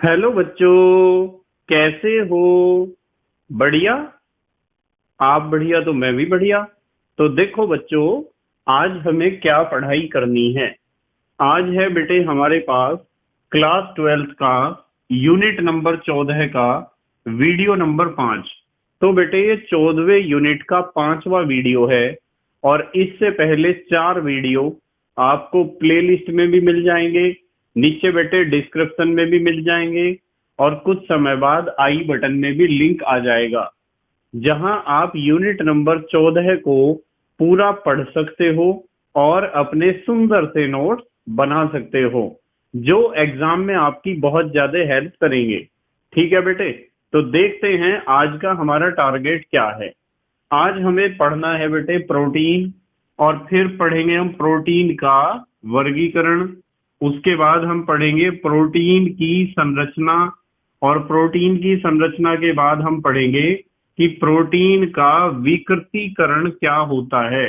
Hello बच्चों, कैसे हो? बढ़िया। आप बढ़िया तो मैं भी बढ़िया। तो देखो बच्चों, आज हमें क्या पढ़ाई करनी है। आज है बेटे हमारे पास क्लास 12th का यूनिट नंबर 14 का वीडियो नंबर 5। तो बेटे ये 14वें यूनिट का 5वां वीडियो है। और इससे पहले 4 वीडियो आपको प्लेलिस्ट में भी मिल जाएंगे, नीचे बेटे डिस्क्रिप्शन में भी मिल जाएंगे, और कुछ समय बाद आई बटन में भी लिंक आ जाएगा, जहां आप यूनिट नंबर 14 को पूरा पढ़ सकते हो और अपने सुंदर से नोट्स बना सकते हो, जो एग्जाम में आपकी बहुत ज्यादा हेल्प करेंगे। ठीक है बेटे, तो देखते हैं आज का हमारा टारगेट क्या है। आज हमें पढ़ना है बेटे प्रोटीन, और फिर पढ़ेंगे हम प्रोटीन का वर्गीकरण। उसके बाद हम पढ़ेंगे प्रोटीन की संरचना, और प्रोटीन की संरचना के बाद हम पढ़ेंगे कि प्रोटीन का विकृतीकरण क्या होता है।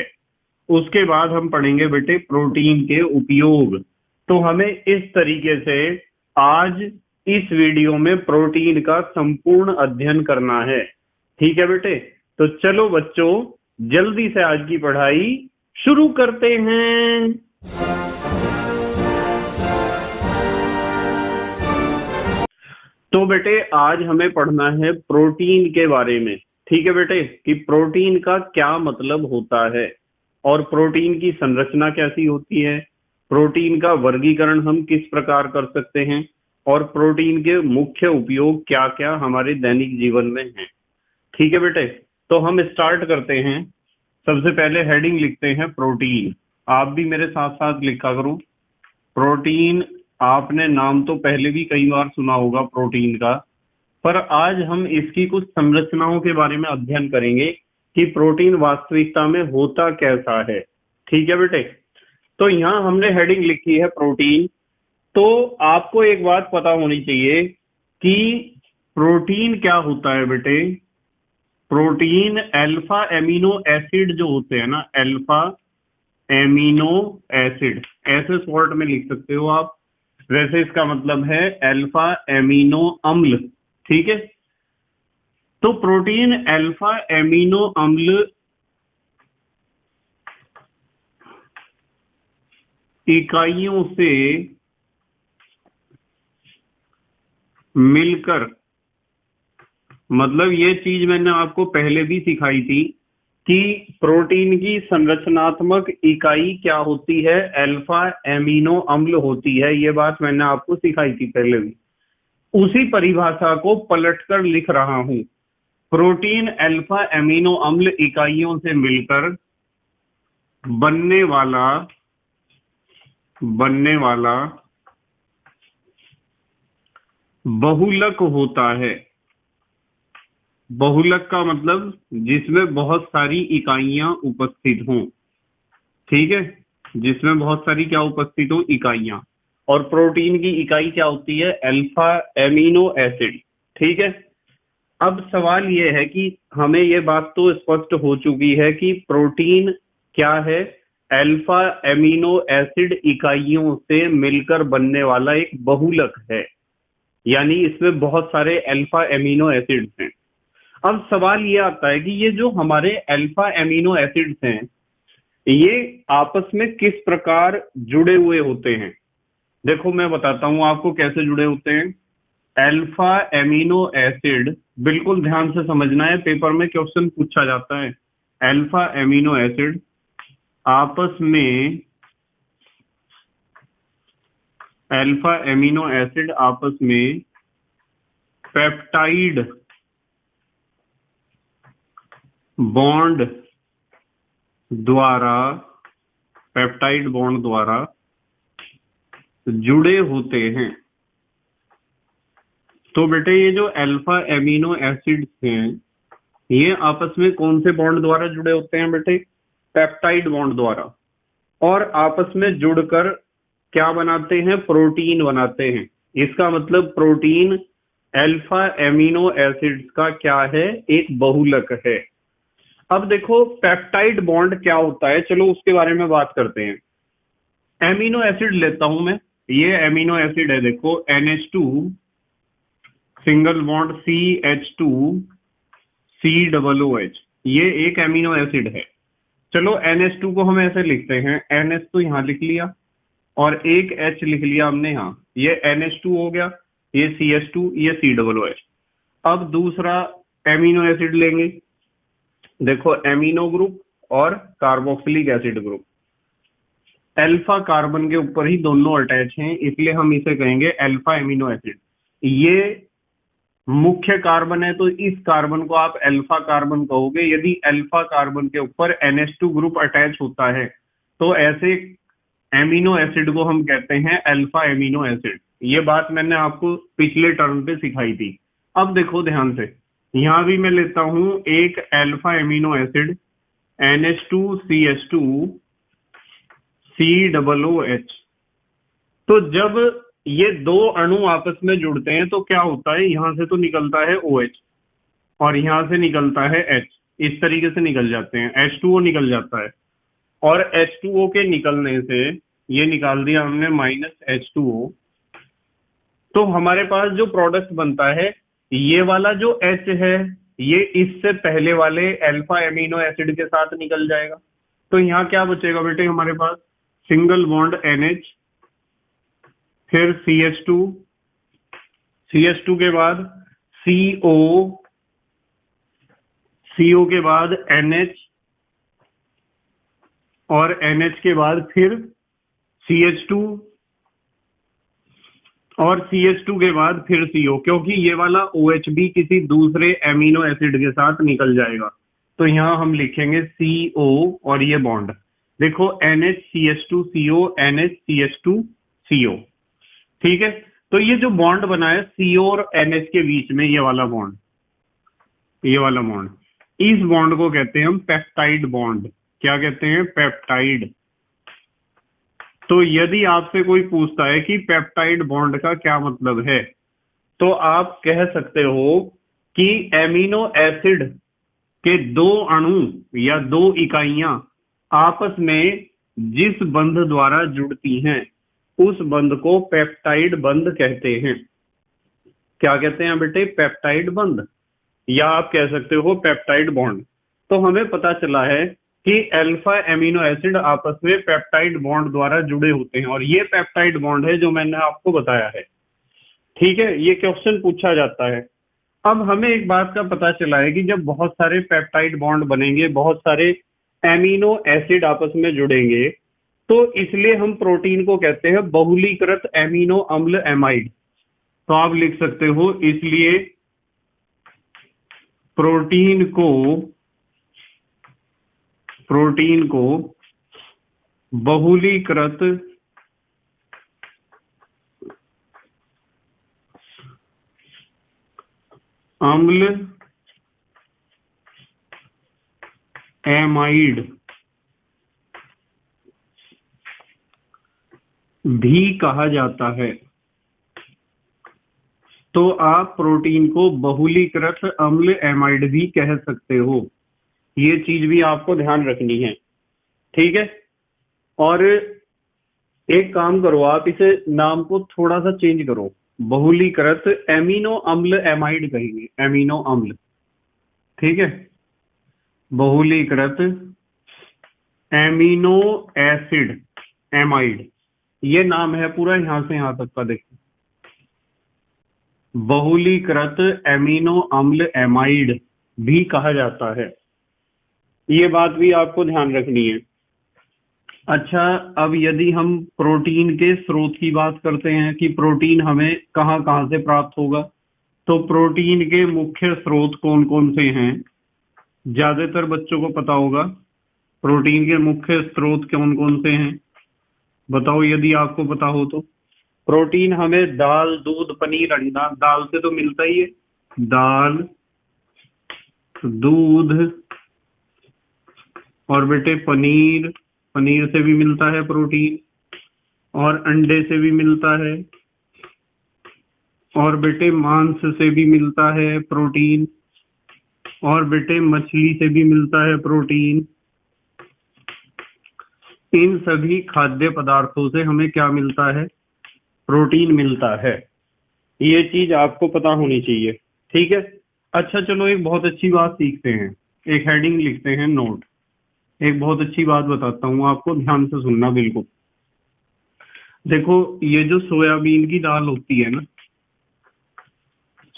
उसके बाद हम पढ़ेंगे बेटे प्रोटीन के उपयोग। तो हमें इस तरीके से आज इस वीडियो में प्रोटीन का संपूर्ण अध्ययन करना है। ठीक है बेटे, तो चलो बच्चों, जल्दी से आज की पढ़ाई शुरू करते हैं। तो बेटे आज हमें पढ़ना है प्रोटीन के बारे में। ठीक है बेटे, कि प्रोटीन का क्या मतलब होता है, और प्रोटीन की संरचना कैसी होती है, प्रोटीन का वर्गीकरण हम किस प्रकार कर सकते हैं, और प्रोटीन के मुख्य उपयोग क्या क्या हमारे दैनिक जीवन में हैं। ठीक है बेटे, तो हम स्टार्ट करते हैं। सबसे पहले हेडिंग लिखते हैं प्रोटीन। आप भी मेरे साथ साथ लिखा करो प्रोटीन। आपने नाम तो पहले भी कई बार सुना होगा प्रोटीन का, पर आज हम इसकी कुछ संरचनाओं के बारे में अध्ययन करेंगे कि प्रोटीन वास्तविकता में होता कैसा है। ठीक है बेटे, तो यहाँ हमने हेडिंग लिखी है प्रोटीन। तो आपको एक बात पता होनी चाहिए कि प्रोटीन क्या होता है बेटे। प्रोटीन अल्फा एमिनो एसिड जो होते हैं ना, अल्फा एमिनो एसिड, ऐसे शॉर्ट में लिख सकते हो आप। वैसे इसका मतलब है अल्फा एमिनो अम्ल। ठीक है, तो प्रोटीन अल्फा एमिनो अम्ल इकाइयों से मिलकर, मतलब ये चीज मैंने आपको पहले भी सिखाई थी कि प्रोटीन की संरचनात्मक इकाई क्या होती है, अल्फा एमिनो अम्ल होती है। ये बात मैंने आपको सिखाई थी पहले भी। उसी परिभाषा को पलटकर लिख रहा हूं। प्रोटीन अल्फा एमिनो अम्ल इकाइयों से मिलकर बनने वाला बहुलक होता है। बहुलक का मतलब जिसमें बहुत सारी इकाइयां उपस्थित हों। ठीक है, जिसमें बहुत सारी क्या उपस्थित हो, इकाइयां। और प्रोटीन की इकाई क्या होती है, अल्फा एमिनो एसिड। ठीक है, अब सवाल यह है कि हमें यह बात तो स्पष्ट हो चुकी है कि प्रोटीन क्या है, अल्फा एमिनो एसिड इकाइयों से मिलकर बनने वाला एक बहुलक है, यानी इसमें बहुत सारे अल्फा एमिनो एसिड्स हैं। अब सवाल ये आता है कि ये जो हमारे अल्फा एमिनो एसिड्स हैं, ये आपस में किस प्रकार जुड़े हुए होते हैं। देखो मैं बताता हूं आपको कैसे जुड़े होते हैं। अल्फा एमिनो एसिड, बिल्कुल ध्यान से समझना है, पेपर में क्वेश्चन पूछा जाता है। अल्फा एमिनो एसिड आपस में अल्फा एमिनो एसिड आपस में पेप्टाइड बॉन्ड द्वारा पेप्टाइड बॉन्ड द्वारा जुड़े होते हैं। तो बेटे ये जो अल्फा एमिनो एसिड्स हैं, ये आपस में कौन से बॉन्ड द्वारा जुड़े होते हैं बेटे, पेप्टाइड बॉन्ड द्वारा। और आपस में जुड़कर क्या बनाते हैं, प्रोटीन बनाते हैं। इसका मतलब प्रोटीन अल्फा एमिनो एसिड्स का क्या है, एक बहुलक है। अब देखो पेप्टाइड बॉन्ड क्या होता है, चलो उसके बारे में बात करते हैं। एमिनो एसिड लेता हूं मैं, ये एमिनो एसिड है, देखो NH2 सिंगल बॉन्ड CH2COOH, ये एक एमिनो एसिड है। चलो NH2 को हम ऐसे लिखते हैं, NH तो यहाँ लिख लिया और एक H लिख लिया हमने यहाँ, ये NH2 हो गया, ये CH2, ये COOH। अब दूसरा एमिनो एसिड लेंगे, देखो एमिनो ग्रुप और carboxylic acid group, alpha carbon के ऊपर ही दोनों अटैच हैं, इसलिए हम इसे कहेंगे अल्फा एमिनो एसिड। ये मुख्य कार्बन है तो इस कार्बन को आप अल्फा कार्बन कहोगे। यदि अल्फा कार्बन के ऊपर NH2 ग्रुप अटैच होता है तो ऐसे एमिनो एसिड को हम कहते हैं अल्फा एमिनो एसिड। ये बात मैंने आपको पिछले टर्म पे सिखाई थी। अब देखो ध्यान से, यहां भी मैं लेता हूं एक अल्फा एमिनो एसिड NH2CH2COOH। तो जब ये दो अणु आपस में जुड़ते हैं तो क्या होता है, यहां से तो निकलता है OH और यहां से निकलता है H, इस तरीके से निकल जाते हैं, H2O निकल जाता है। और H2O के निकलने से ये निकाल दिया हमने -H2O, तो हमारे पास जो प्रोडक्ट बनता है, ये वाला जो H है ये इससे पहले वाले अल्फा एमिनो एसिड के साथ निकल जाएगा। तो यहाँ क्या बचेगा बेटे हमारे पास, सिंगल बॉन्ड NH, फिर CH2, CH2 के बाद CO, CO के बाद NH और NH के बाद फिर CH2 और CH2 के बाद फिर CO, क्योंकि ये वाला OH भी किसी दूसरे एमिनो एसिड के साथ निकल जाएगा। तो यहाँ हम लिखेंगे CO और ये बॉन्ड, देखो NHCH2CO, NHCH2CO, ठीक है। तो ये जो बॉन्ड बना है CO और NH के बीच में, ये वाला बॉन्ड, ये वाला बॉन्ड, इस बॉन्ड को कहते हैं हम पेप्टाइड बॉन्ड। क्या कहते हैं, पेप्टाइड। तो यदि आपसे कोई पूछता है कि पेप्टाइड बॉन्ड का क्या मतलब है, तो आप कह सकते हो कि एमिनो एसिड के दो अणु या दो इकाइयां आपस में जिस बंध द्वारा जुड़ती हैं उस बंध को पेप्टाइड बंध कहते हैं। क्या कहते हैं बेटे, पेप्टाइड बंध, या आप कह सकते हो पेप्टाइड बॉन्ड। तो हमें पता चला है कि अल्फा एमिनो एसिड आपस में पेप्टाइड बॉन्ड द्वारा जुड़े होते हैं, और ये पेप्टाइड बॉन्ड है जो मैंने आपको बताया है, ठीक है। ये क्वेश्चन पूछा जाता है। अब हमें एक बात का पता चला है कि जब बहुत सारे पेप्टाइड बॉन्ड बनेंगे, बहुत सारे एमिनो एसिड आपस में जुड़ेंगे, तो इसलिए हम प्रोटीन को कहते हैं बहुलीकृत एमिनो अम्ल एमाइड। तो आप लिख सकते हो, इसलिए प्रोटीन को बहुलीकृत अम्ल एमाइड भी कहा जाता है। तो आप प्रोटीन को बहुलीकृत अम्ल एमाइड भी कह सकते हो, ये चीज भी आपको ध्यान रखनी है, ठीक है। और एक काम करो, आप इसे नाम को थोड़ा सा चेंज करो, बहुलीकृत एमिनो अम्ल एमाइड कहेंगे, एमिनो अम्ल, ठीक है। बहुलीकृत एमिनो एसिड एमाइड, ये नाम है पूरा यहां से यहां तक का, देखिए बहुलीकृत एमिनो अम्ल एमाइड भी कहा जाता है, ये बात भी आपको ध्यान रखनी है। अच्छा, अब यदि हम प्रोटीन के स्रोत की बात करते हैं कि प्रोटीन हमें कहां कहां से प्राप्त होगा, तो प्रोटीन के मुख्य स्रोत कौन कौन से हैं, ज्यादातर बच्चों को पता होगा। प्रोटीन के मुख्य स्रोत कौन कौन से हैं बताओ, यदि आपको पता हो तो। प्रोटीन हमें दाल, दूध, पनीर, अंडा, दाल से तो मिलता ही है, दाल, दूध और बेटे पनीर, पनीर से भी मिलता है प्रोटीन, और अंडे से भी मिलता है, और बेटे मांस से भी मिलता है प्रोटीन, और बेटे मछली से भी मिलता है प्रोटीन। इन सभी खाद्य पदार्थों से हमें क्या मिलता है, प्रोटीन मिलता है। ये चीज आपको पता होनी चाहिए। ठीक है। अच्छा चलो एक बहुत अच्छी बात सीखते हैं। एक हेडिंग लिखते हैं नोट। एक बहुत अच्छी बात बताता हूँ आपको, ध्यान से सुनना बिल्कुल। देखो ये जो सोयाबीन की दाल होती है ना,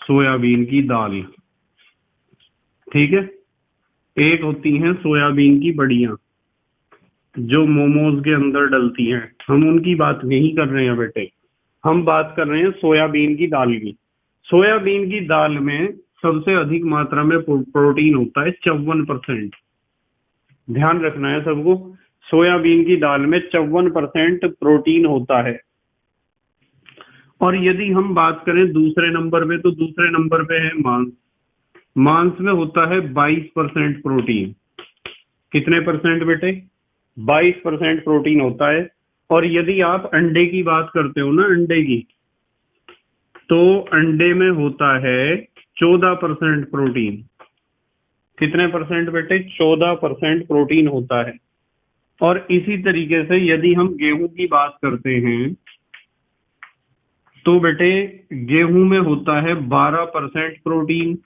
सोयाबीन की दाल, ठीक है, एक होती है सोयाबीन की बड़ियां जो मोमोज के अंदर डलती हैं। हम उनकी बात नहीं कर रहे हैं बेटे, हम बात कर रहे हैं सोयाबीन की दाल की। सोयाबीन की दाल में सबसे अधिक मात्रा में प्रोटीन होता है 54%। ध्यान रखना है सबको, सोयाबीन की दाल में 54% प्रोटीन होता है। और यदि हम बात करें दूसरे नंबर पे, तो दूसरे नंबर पे है मांस। मांस में होता है 22% प्रोटीन। कितने परसेंट बेटे? 22% प्रोटीन होता है। और यदि आप अंडे की बात करते हो ना, अंडे की, तो अंडे में होता है 14% प्रोटीन। कितने परसेंट बेटे? 14% प्रोटीन होता है। और इसी तरीके से यदि हम गेहूं की बात करते हैं, तो बेटे गेहूं में होता है 12% प्रोटीन,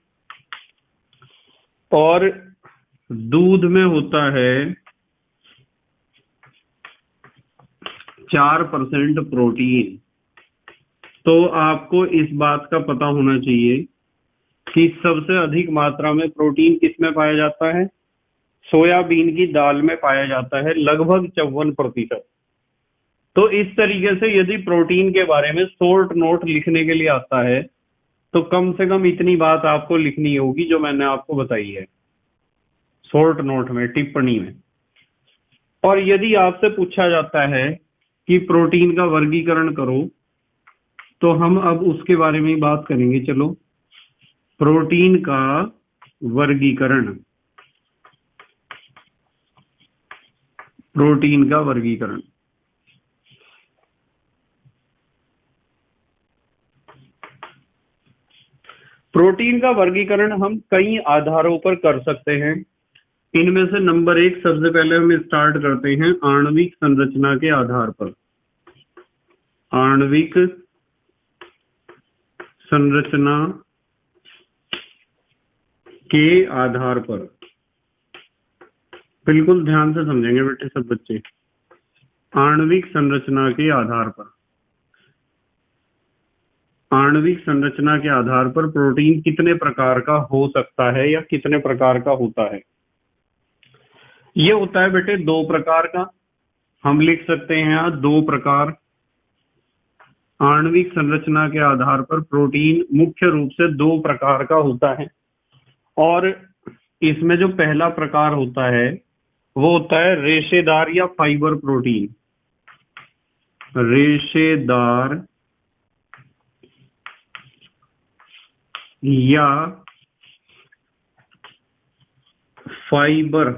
और दूध में होता है 4% प्रोटीन। तो आपको इस बात का पता होना चाहिए कि सबसे अधिक मात्रा में प्रोटीन किसमें पाया जाता है? सोयाबीन की दाल में पाया जाता है, लगभग 54%। तो इस तरीके से यदि प्रोटीन के बारे में शॉर्ट नोट लिखने के लिए आता है, तो कम से कम इतनी बात आपको लिखनी होगी जो मैंने आपको बताई है शॉर्ट नोट में, टिप्पणी में। और यदि आपसे पूछा जाता है कि प्रोटीन का वर्गीकरण करो, तो हम अब उसके बारे में ही बात करेंगे। चलो, प्रोटीन का वर्गीकरण, प्रोटीन का वर्गीकरण। प्रोटीन का वर्गीकरण हम कई आधारों पर कर सकते हैं। इनमें से नंबर 1 सबसे पहले हम स्टार्ट करते हैं आणविक संरचना के आधार पर। आणविक संरचना के आधार पर, बिल्कुल ध्यान से समझेंगे बेटे सब बच्चे। आणविक संरचना के आधार पर, आणविक संरचना के आधार पर प्रोटीन कितने प्रकार का हो सकता है या कितने प्रकार का होता है? ये होता है बेटे 2 प्रकार का। हम लिख सकते हैं यहाँ 2 प्रकार। आणविक संरचना के आधार पर प्रोटीन मुख्य रूप से 2 प्रकार का होता है। और इसमें जो पहला प्रकार होता है वो होता है रेशेदार या फाइबर प्रोटीन। रेशेदार या फाइबर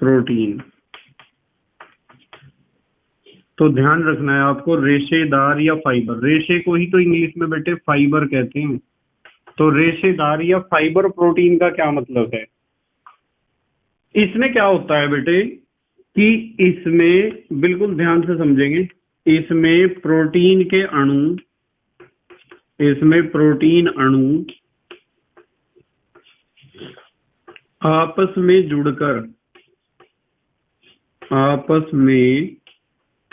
प्रोटीन। तो ध्यान रखना है आपको, रेशेदार या फाइबर। रेशे को ही तो इंग्लिश में बेटे फाइबर कहते हैं। तो रेशेदार या फाइबर प्रोटीन का क्या मतलब है? इसमें क्या होता है बेटे कि इसमें, बिल्कुल ध्यान से समझेंगे, इसमें प्रोटीन के अणु, इसमें प्रोटीन अणु आपस में जुड़कर, आपस में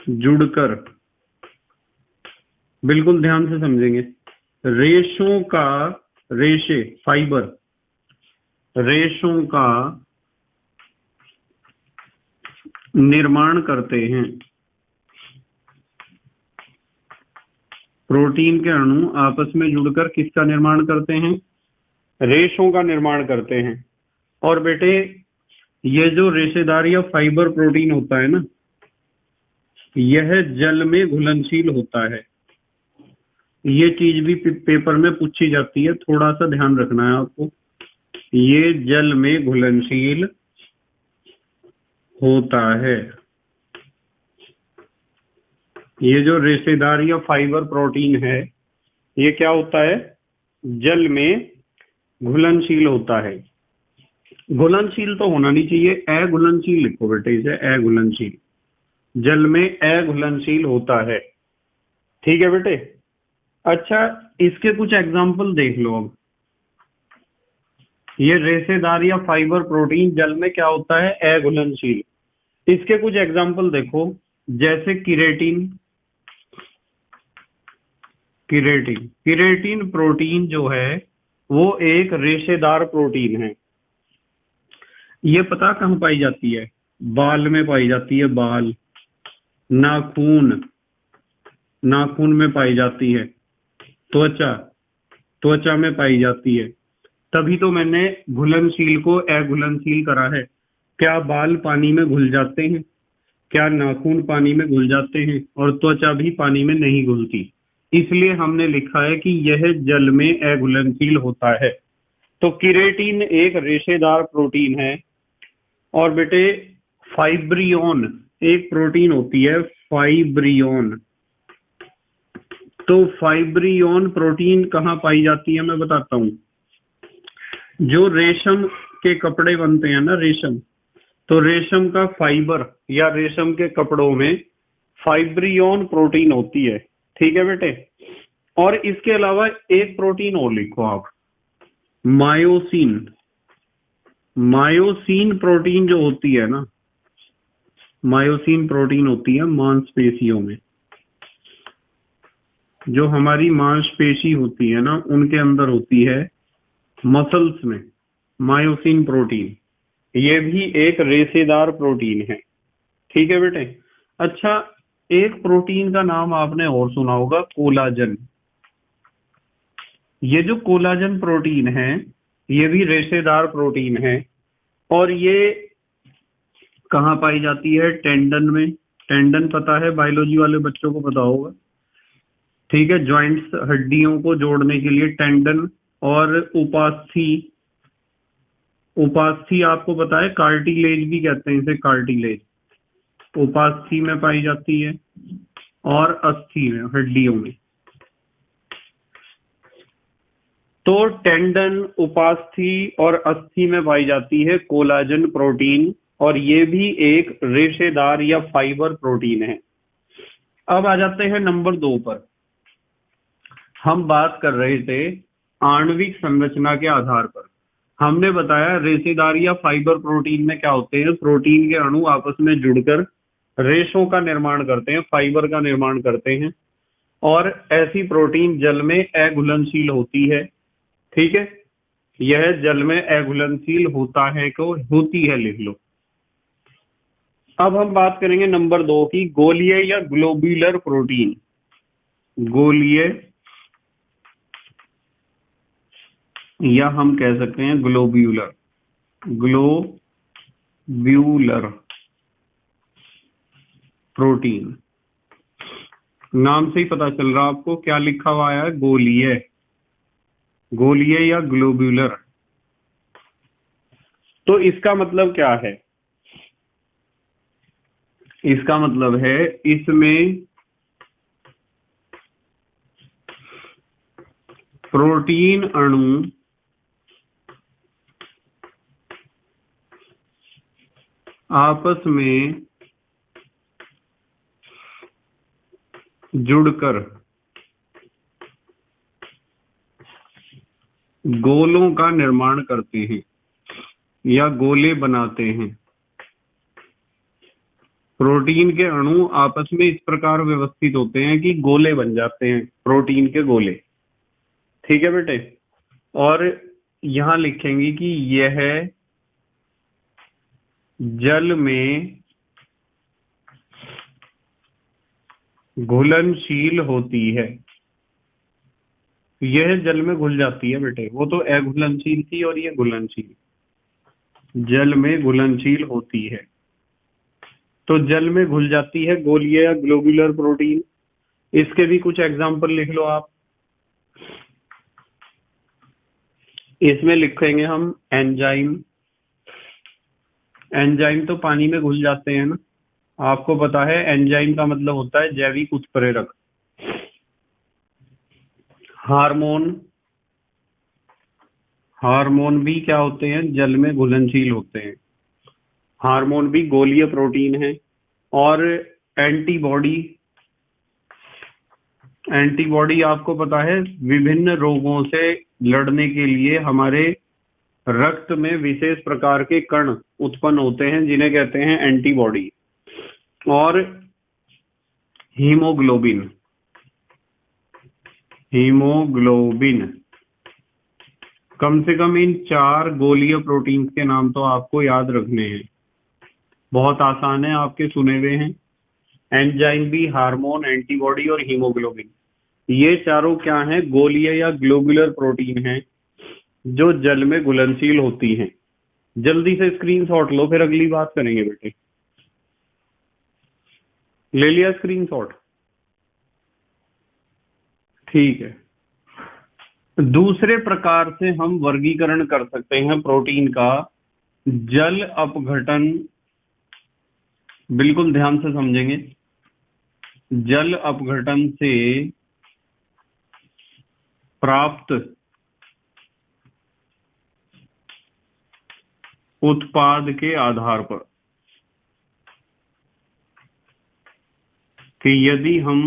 जुड़कर, बिल्कुल ध्यान से समझेंगे, रेशों का, रेशे फाइबर, रेशों का निर्माण करते हैं। प्रोटीन के अणु आपस में जुड़कर किसका निर्माण करते हैं? रेशों का निर्माण करते हैं। और बेटे ये जो रेशेदार या फाइबर प्रोटीन होता है ना, यह जल में घुलनशील होता है। ये चीज भी पेपर में पूछी जाती है, थोड़ा सा ध्यान रखना है आपको। ये जल में घुलनशील होता है। ये जो रेशेदार या फाइबर प्रोटीन है, ये क्या होता है? जल में घुलनशील होता है। घुलनशील तो होना नहीं चाहिए, अघुलनशील लिखो बेटे इसे, अघुलनशील। जल में अघुलनशील होता है। ठीक है बेटे। अच्छा, इसके कुछ एग्जाम्पल देख लो अब। ये रेशेदार या फाइबर प्रोटीन जल में क्या होता है, अघुलनशील। इसके कुछ एग्जाम्पल देखो, जैसे किरेटिन। किरेटिन किरेटिन प्रोटीन जो है वो एक रेशेदार प्रोटीन है। ये पता कहाँ पाई जाती है, बाल में पाई जाती है, बाल, नाखून, नाखून में पाई जाती है, त्वचा, त्वचा में पाई जाती है। तभी तो मैंने घुलनशील को अघुलनशील करा है। क्या बाल पानी में घुल जाते हैं, क्या नाखून पानी में घुल जाते हैं, और त्वचा भी पानी में नहीं घुलती। इसलिए हमने लिखा है कि यह जल में अघुलनशील होता है। तो किरेटिन एक रेशेदार प्रोटीन है। और बेटे फाइब्रियोन एक प्रोटीन होती है, फाइब्रियोन। तो फाइब्रियोन प्रोटीन कहाँ पाई जाती है मैं बताता हूँ। जो रेशम के कपड़े बनते हैं ना, रेशम, तो रेशम का फाइबर या रेशम के कपड़ों में फाइब्रियोन प्रोटीन होती है। ठीक है बेटे। और इसके अलावा एक प्रोटीन और लिखो आप, मायोसिन। मायोसिन प्रोटीन जो होती है ना, मायोसिन प्रोटीन होती है मांसपेशियों में। जो हमारी मांसपेशी होती है ना, उनके अंदर होती है, मसल्स में, मायोसिन प्रोटीन। ये भी एक रेशेदार प्रोटीन है। ठीक है बेटे। अच्छा, एक प्रोटीन का नाम आपने और सुना होगा, कोलाजन। ये जो कोलाजन प्रोटीन है ये भी रेशेदार प्रोटीन है। और ये कहाँ पाई जाती है, टेंडन में। टेंडन पता है, बायोलॉजी वाले बच्चों को पता होगा। ठीक है, जॉइंट्स, हड्डियों को जोड़ने के लिए टेंडन। और उपास्थि, उपास्थि आपको पता है, कार्टिलेज भी कहते हैं इसे, कार्टिलेज उपास्थि में पाई जाती है, और अस्थि में, हड्डियों में। तो टेंडन, उपास्थि और अस्थि में पाई जाती है कोलाजन प्रोटीन, और ये भी एक रेशेदार या फाइबर प्रोटीन है। अब आ जाते हैं नंबर 2 पर। हम बात कर रहे थे आणविक संरचना के आधार पर। हमने बताया रेशेदार या फाइबर प्रोटीन में क्या होते हैं, प्रोटीन के अणु आपस में जुड़कर रेशों का निर्माण करते हैं, फाइबर का निर्माण करते हैं। और ऐसी प्रोटीन जल में अघुलनशील होती है। ठीक है, यह जल में अघुलनशील होता है को होती है, लिख लो। अब हम बात करेंगे नंबर 2 की, गोलीय या ग्लोब्यूलर प्रोटीन। गोलीय, या हम कह सकते हैं ग्लोब्यूलर, ग्लोब्यूलर प्रोटीन। नाम से ही पता चल रहा आपको क्या लिखा हुआ है, गोलीय। गोलीय या ग्लोब्यूलर। तो इसका मतलब क्या है, इसका मतलब है इसमें प्रोटीन अणु आपस में जुड़कर गोलों का निर्माण करते हैं या गोले बनाते हैं। प्रोटीन के अणु आपस में इस प्रकार व्यवस्थित होते हैं कि गोले बन जाते हैं, प्रोटीन के गोले। ठीक है बेटे। और यहां लिखेंगे कि यह जल में घुलनशील होती है। यह जल में घुल जाती है बेटे, वो तो अघुलनशील थी और ये घुलनशील, जल में घुलनशील होती है। तो जल में घुल जाती है गोलीय या ग्लोबुलर प्रोटीन। इसके भी कुछ एग्जाम्पल लिख लो आप। इसमें लिखेंगे हम एंजाइम। एंजाइम तो पानी में घुल जाते हैं ना, आपको पता है एंजाइम का मतलब होता है जैविक उत्प्रेरक। हार्मोन, हार्मोन भी क्या होते हैं, जल में घुलनशील होते हैं। हार्मोन भी गोलीय प्रोटीन है। और एंटीबॉडी, एंटीबॉडी आपको पता है विभिन्न रोगों से लड़ने के लिए हमारे रक्त में विशेष प्रकार के कण उत्पन्न होते हैं जिन्हें कहते हैं एंटीबॉडी और हीमोग्लोबिन। हीमोग्लोबिन कम से कम इन 4 गोलीय प्रोटीन्स के नाम तो आपको याद रखने हैं, बहुत आसान है, आपके सुने हुए हैं। एंजाइम भी, हार्मोन, एंटीबॉडी और हीमोग्लोबिन, ये चारों क्या हैं? गोलीय या ग्लोबुलर प्रोटीन हैं जो जल में घुलनशील होती हैं। जल्दी से स्क्रीनशॉट लो, फिर अगली बात करेंगे बेटे। ले लिया स्क्रीनशॉट? ठीक है। दूसरे प्रकार से हम वर्गीकरण कर सकते हैं प्रोटीन का, जल अपघटन, बिल्कुल ध्यान से समझेंगे। जल अपघटन से प्राप्त उत्पाद के आधार पर कि यदि हम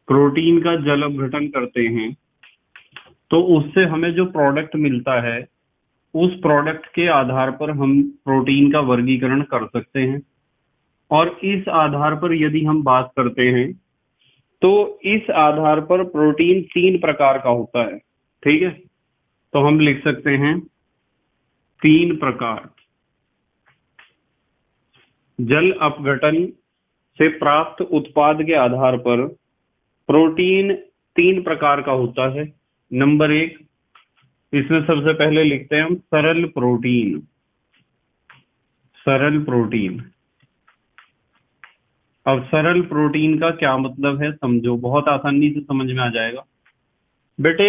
प्रोटीन का जल अपघटन करते हैं तो उससे हमें जो प्रोडक्ट मिलता है उस प्रोडक्ट के आधार पर हम प्रोटीन का वर्गीकरण कर सकते हैं। और इस आधार पर यदि हम बात करते हैं तो इस आधार पर प्रोटीन 3 प्रकार का होता है। ठीक है, तो हम लिख सकते हैं 3 प्रकार। जल अपघटन से प्राप्त उत्पाद के आधार पर प्रोटीन 3 प्रकार का होता है। नंबर 1, इसमें सबसे पहले लिखते हैं हम सरल प्रोटीन। सरल प्रोटीन। अब सरल प्रोटीन का क्या मतलब है समझो, बहुत आसानी से समझ में आ जाएगा बेटे।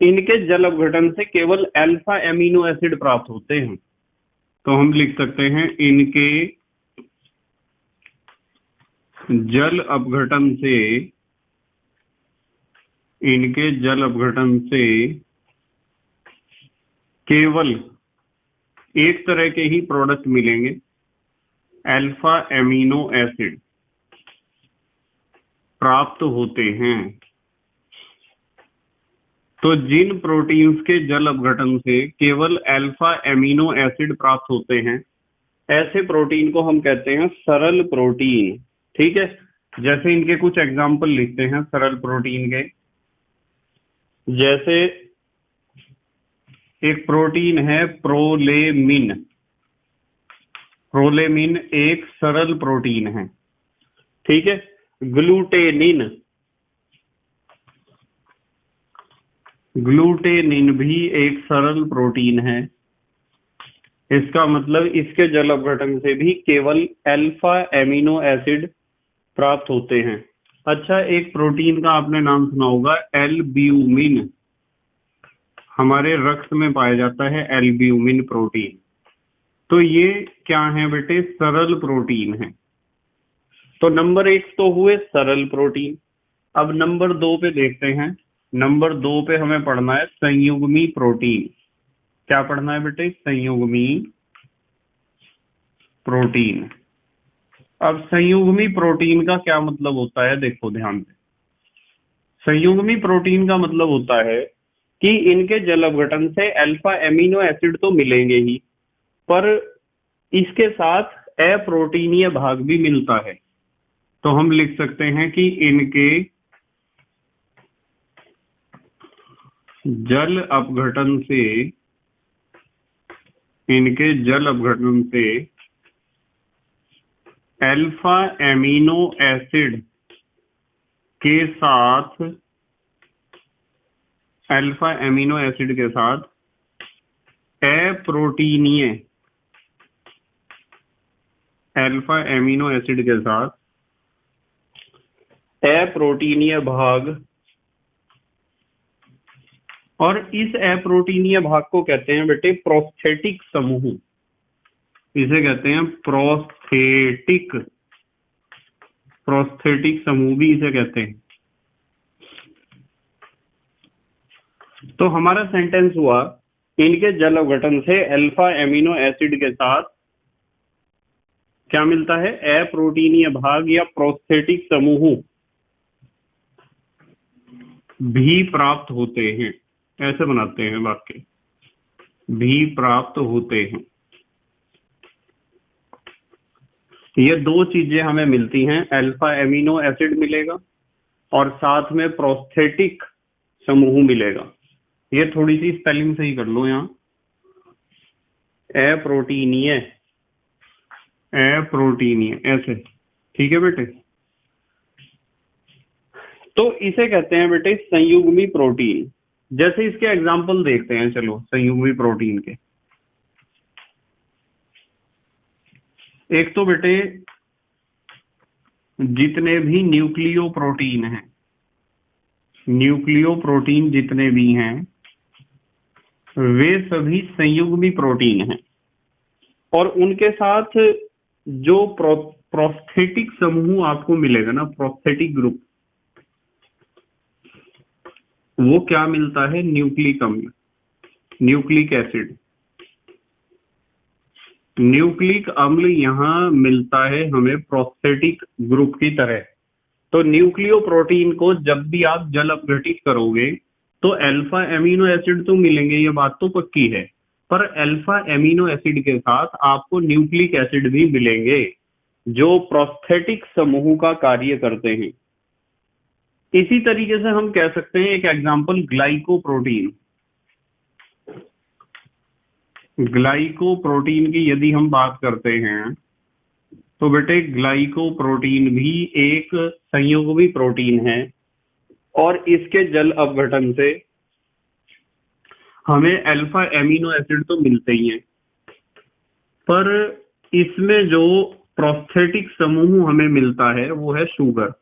इनके जल अपघटन से केवल अल्फा एमिनो एसिड प्राप्त होते हैं, तो हम लिख सकते हैं इनके जल अपघटन से, इनके जल अपघटन से केवल एक तरह के ही प्रोडक्ट मिलेंगे, अल्फा एमिनो एसिड प्राप्त होते हैं। तो जिन प्रोटीन्स के जल अपघटन से केवल अल्फा एमिनो एसिड प्राप्त होते हैं ऐसे प्रोटीन को हम कहते हैं सरल प्रोटीन। ठीक है, जैसे इनके कुछ एग्जाम्पल लिखते हैं सरल प्रोटीन के। जैसे एक प्रोटीन है प्रोलेमिन। प्रोलेमिन एक सरल प्रोटीन है। ठीक है, ग्लूटेनिन, ग्लूटेनिन भी एक सरल प्रोटीन है। इसका मतलब इसके जल अपघटन से भी केवल अल्फा एमिनो एसिड प्राप्त होते हैं। अच्छा, एक प्रोटीन का आपने नाम सुना होगा एल्ब्यूमिन। हमारे रक्त में पाया जाता है एल्ब्यूमिन प्रोटीन। तो ये क्या है बेटे? सरल प्रोटीन है। तो नंबर 1 तो हुए सरल प्रोटीन। अब नंबर 2 पे देखते हैं। नंबर 2 पे हमें पढ़ना है संयुग्मी प्रोटीन। क्या पढ़ना है बेटे? संयुग्मी प्रोटीन। अब संयुग्मी प्रोटीन का क्या मतलब होता है, देखो ध्यान से। संयुग्मी प्रोटीन का मतलब होता है कि इनके जल अपघटन से अल्फा एमिनो एसिड तो मिलेंगे ही, पर इसके साथ अप्रोटीनीय भाग भी मिलता है। तो हम लिख सकते हैं कि इनके जल अपघटन से, इनके जल अपघटन से अल्फा एमिनो एसिड के साथ, अल्फा एमिनो एसिड के साथ अप्रोटीनीय, अल्फा एमिनो एसिड के साथ अप्रोटीनीय भाग, और इस अप्रोटीनीय भाग को कहते हैं बेटे प्रोस्थेटिक समूह। इसे कहते हैं प्रोस्थेटिक, प्रोस्थेटिक समूह भी इसे कहते हैं। तो हमारा सेंटेंस हुआ इनके जल अपघटन से अल्फा एमिनो एसिड के साथ क्या मिलता है? अप्रोटीनीय भाग या प्रोस्थेटिक समूह भी प्राप्त होते हैं, ऐसे बनाते हैं वाक्य, भी प्राप्त होते हैं। ये दो चीजें हमें मिलती हैं, अल्फा एमिनो एसिड मिलेगा और साथ में प्रोस्थेटिक समूह मिलेगा। ये थोड़ी सी स्पेलिंग सही कर लो यहाँ, अप्रोटीनीय, अप्रोटीनीय ऐसे, ठीक है बेटे। तो इसे कहते हैं बेटे संयुग्मी प्रोटीन। जैसे इसके एग्जाम्पल देखते हैं, चलो संयुग्मी प्रोटीन के। एक तो बेटे जितने भी न्यूक्लियो प्रोटीन हैं, न्यूक्लियो प्रोटीन जितने भी हैं वे सभी संयुग्मी प्रोटीन हैं, और उनके साथ जो प्रोस्थेटिक समूह आपको मिलेगा ना, प्रोस्थेटिक ग्रुप, वो क्या मिलता है, न्यूक्लिक अम्ल, न्यूक्लिक एसिड। न्यूक्लिक अम्ल यहाँ मिलता है हमें प्रोस्थेटिक ग्रुप की तरह। तो न्यूक्लियो प्रोटीन को जब भी आप जल अपघटित करोगे तो अल्फा एमिनो एसिड तो मिलेंगे, ये बात तो पक्की है, पर अल्फा एमिनो एसिड के साथ आपको न्यूक्लिक एसिड भी मिलेंगे जो प्रोस्थेटिक समूह का कार्य करते हैं। इसी तरीके से हम कह सकते हैं, एक एग्जांपल ग्लाइकोप्रोटीन। ग्लाइकोप्रोटीन की यदि हम बात करते हैं तो बेटे ग्लाइकोप्रोटीन भी एक संयुग्मी प्रोटीन है, और इसके जल अपघटन से हमें अल्फा एमिनो एसिड तो मिलते ही हैं, पर इसमें जो प्रोस्थेटिक समूह हमें मिलता है वो है शुगर,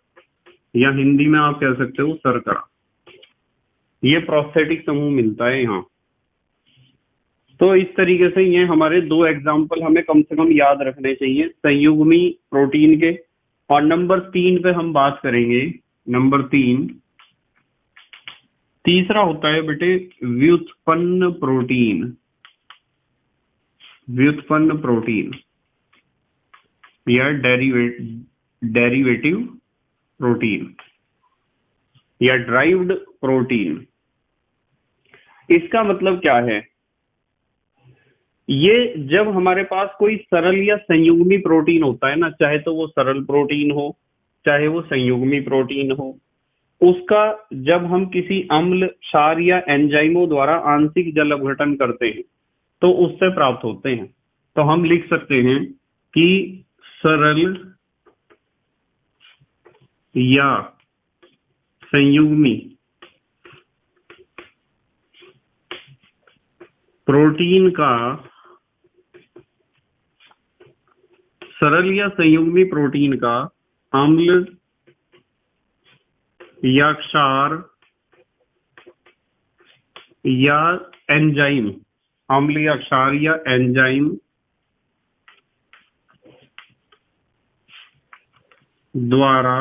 या हिंदी में आप कह सकते हो शर्करा। ये प्रोस्थेटिक समूह मिलता है यहाँ। तो इस तरीके से ये हमारे दो एग्जाम्पल हमें कम से कम याद रखने चाहिए संयुग्मी प्रोटीन के। और नंबर 3 पे हम बात करेंगे, नंबर 3, तीसरा होता है बेटे व्युत्पन्न प्रोटीन। व्युत्पन्न प्रोटीन या डेरिवेटिव प्रोटीन या ड्राइव्ड प्रोटीन। इसका मतलब क्या है, ये जब हमारे पास कोई सरल या संयुग्मी प्रोटीन होता है ना, चाहे तो वो सरल प्रोटीन हो चाहे वो संयुग्मी प्रोटीन हो, उसका जब हम किसी अम्ल, क्षार या एंजाइमों द्वारा आंशिक जल अपघटन करते हैं तो उससे प्राप्त होते हैं। तो हम लिख सकते हैं कि सरल या संयुग्मी प्रोटीन का, सरल या संयुग्मी प्रोटीन का अम्ल या क्षार या एंजाइम, अम्ल या क्षार या एंजाइम द्वारा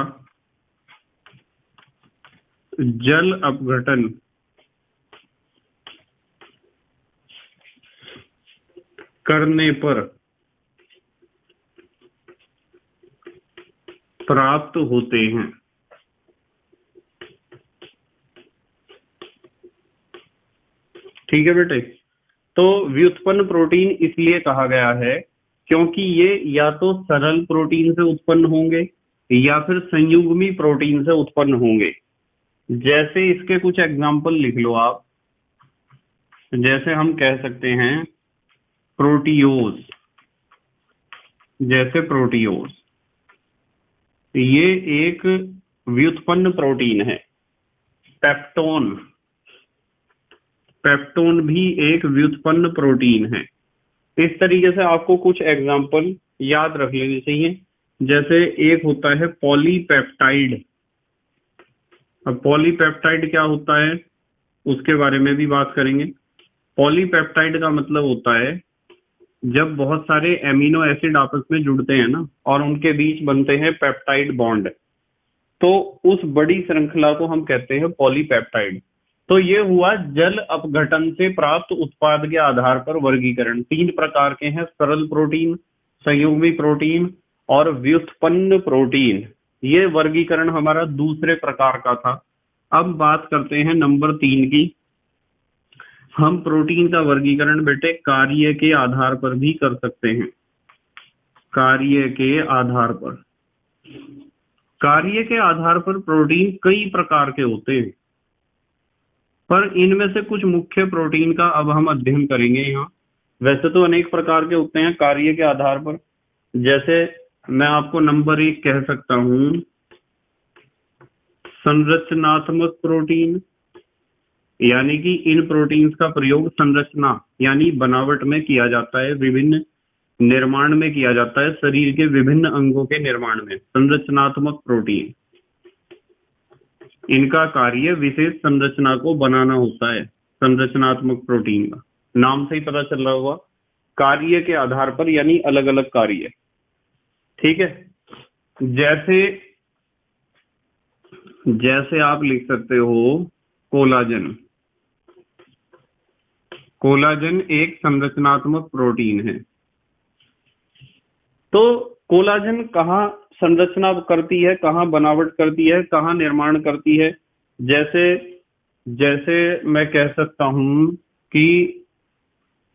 जल अपघटन करने पर प्राप्त होते हैं। ठीक है बेटे। तो व्युत्पन्न प्रोटीन इसलिए कहा गया है क्योंकि ये या तो सरल प्रोटीन से उत्पन्न होंगे या फिर संयुग्मी प्रोटीन से उत्पन्न होंगे। जैसे इसके कुछ एग्जाम्पल लिख लो आप। जैसे हम कह सकते हैं प्रोटियोज, जैसे प्रोटियोज ये एक व्युत्पन्न प्रोटीन है। पेप्टोन, पेप्टोन भी एक व्युत्पन्न प्रोटीन है। इस तरीके से आपको कुछ एग्जाम्पल याद रख लेने चाहिए। जैसे एक होता है पॉलीपेप्टाइड। अब पॉलीपेप्टाइड क्या होता है उसके बारे में भी बात करेंगे। पॉलीपेप्टाइड का मतलब होता है जब बहुत सारे एमिनो एसिड आपस में जुड़ते हैं ना और उनके बीच बनते हैं पेप्टाइड बॉन्ड, तो उस बड़ी श्रृंखला को हम कहते हैं पॉलीपेप्टाइड। तो ये हुआ जल अपघटन से प्राप्त उत्पाद के आधार पर वर्गीकरण। 3 प्रकार के हैं, सरल प्रोटीन, संयुग्मी प्रोटीन और व्युत्पन्न प्रोटीन। ये वर्गीकरण हमारा दूसरे प्रकार का था। अब बात करते हैं नंबर 3 की। हम प्रोटीन का वर्गीकरण बेटे कार्य के आधार पर भी कर सकते हैं। कार्य के आधार पर, कार्य के आधार पर प्रोटीन कई प्रकार के होते हैं, पर इनमें से कुछ मुख्य प्रोटीन का अब हम अध्ययन करेंगे यहाँ। वैसे तो अनेक प्रकार के होते हैं कार्य के आधार पर, जैसे मैं आपको नंबर 1 कह सकता हूं संरचनात्मक प्रोटीन, यानी कि इन प्रोटीन्स का प्रयोग संरचना यानी बनावट में किया जाता है, विभिन्न निर्माण में किया जाता है, शरीर के विभिन्न अंगों के निर्माण में। संरचनात्मक प्रोटीन, इनका कार्य विशेष संरचना को बनाना होता है। संरचनात्मक प्रोटीन का नाम से ही पता चल रहा होगा, कार्य के आधार पर यानी अलग अलग कार्य। ठीक है, जैसे जैसे आप लिख सकते हो कोलाजन। कोलाजन एक संरचनात्मक प्रोटीन है। तो कोलाजन कहाँ संरचना करती है, कहाँ बनावट करती है, कहाँ निर्माण करती है? जैसे जैसे मैं कह सकता हूं कि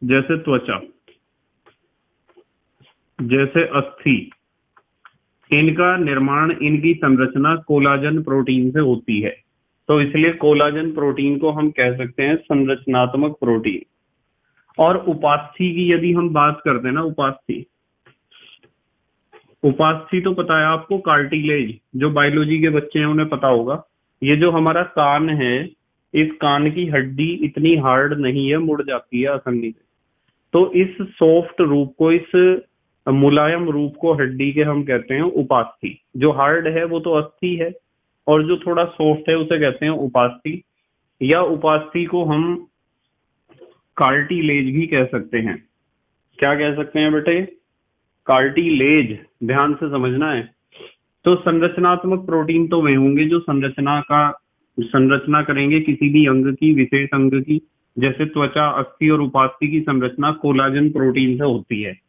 जैसे त्वचा, जैसे अस्थि, इनका निर्माण, इनकी संरचना कोलाजन प्रोटीन से होती है। तो इसलिए कोलाजन प्रोटीन को हम कह सकते हैं संरचनात्मक प्रोटीन। और उपास्थि की यदि हम बात करते हैं ना, उपास्थि तो पता है आपको, कार्टिलेज, जो बायोलॉजी के बच्चे हैं उन्हें पता होगा। ये जो हमारा कान है, इस कान की हड्डी इतनी हार्ड नहीं है, मुड़ जाती है आसानी से। तो इस सॉफ्ट रूप को, इस मुलायम रूप को हड्डी के हम कहते हैं उपास्थि। जो हार्ड है वो तो अस्थि है, और जो थोड़ा सॉफ्ट है उसे कहते हैं उपास्थि, या उपास्थि को हम कार्टिलेज भी कह सकते हैं। क्या कह सकते हैं बेटे? कार्टिलेज। ध्यान से समझना है। तो संरचनात्मक प्रोटीन तो वे होंगे जो संरचना करेंगे किसी भी अंग की, विशेष अंग की। जैसे त्वचा, अस्थि और उपास्थि की संरचना कोलाजन प्रोटीन से होती है।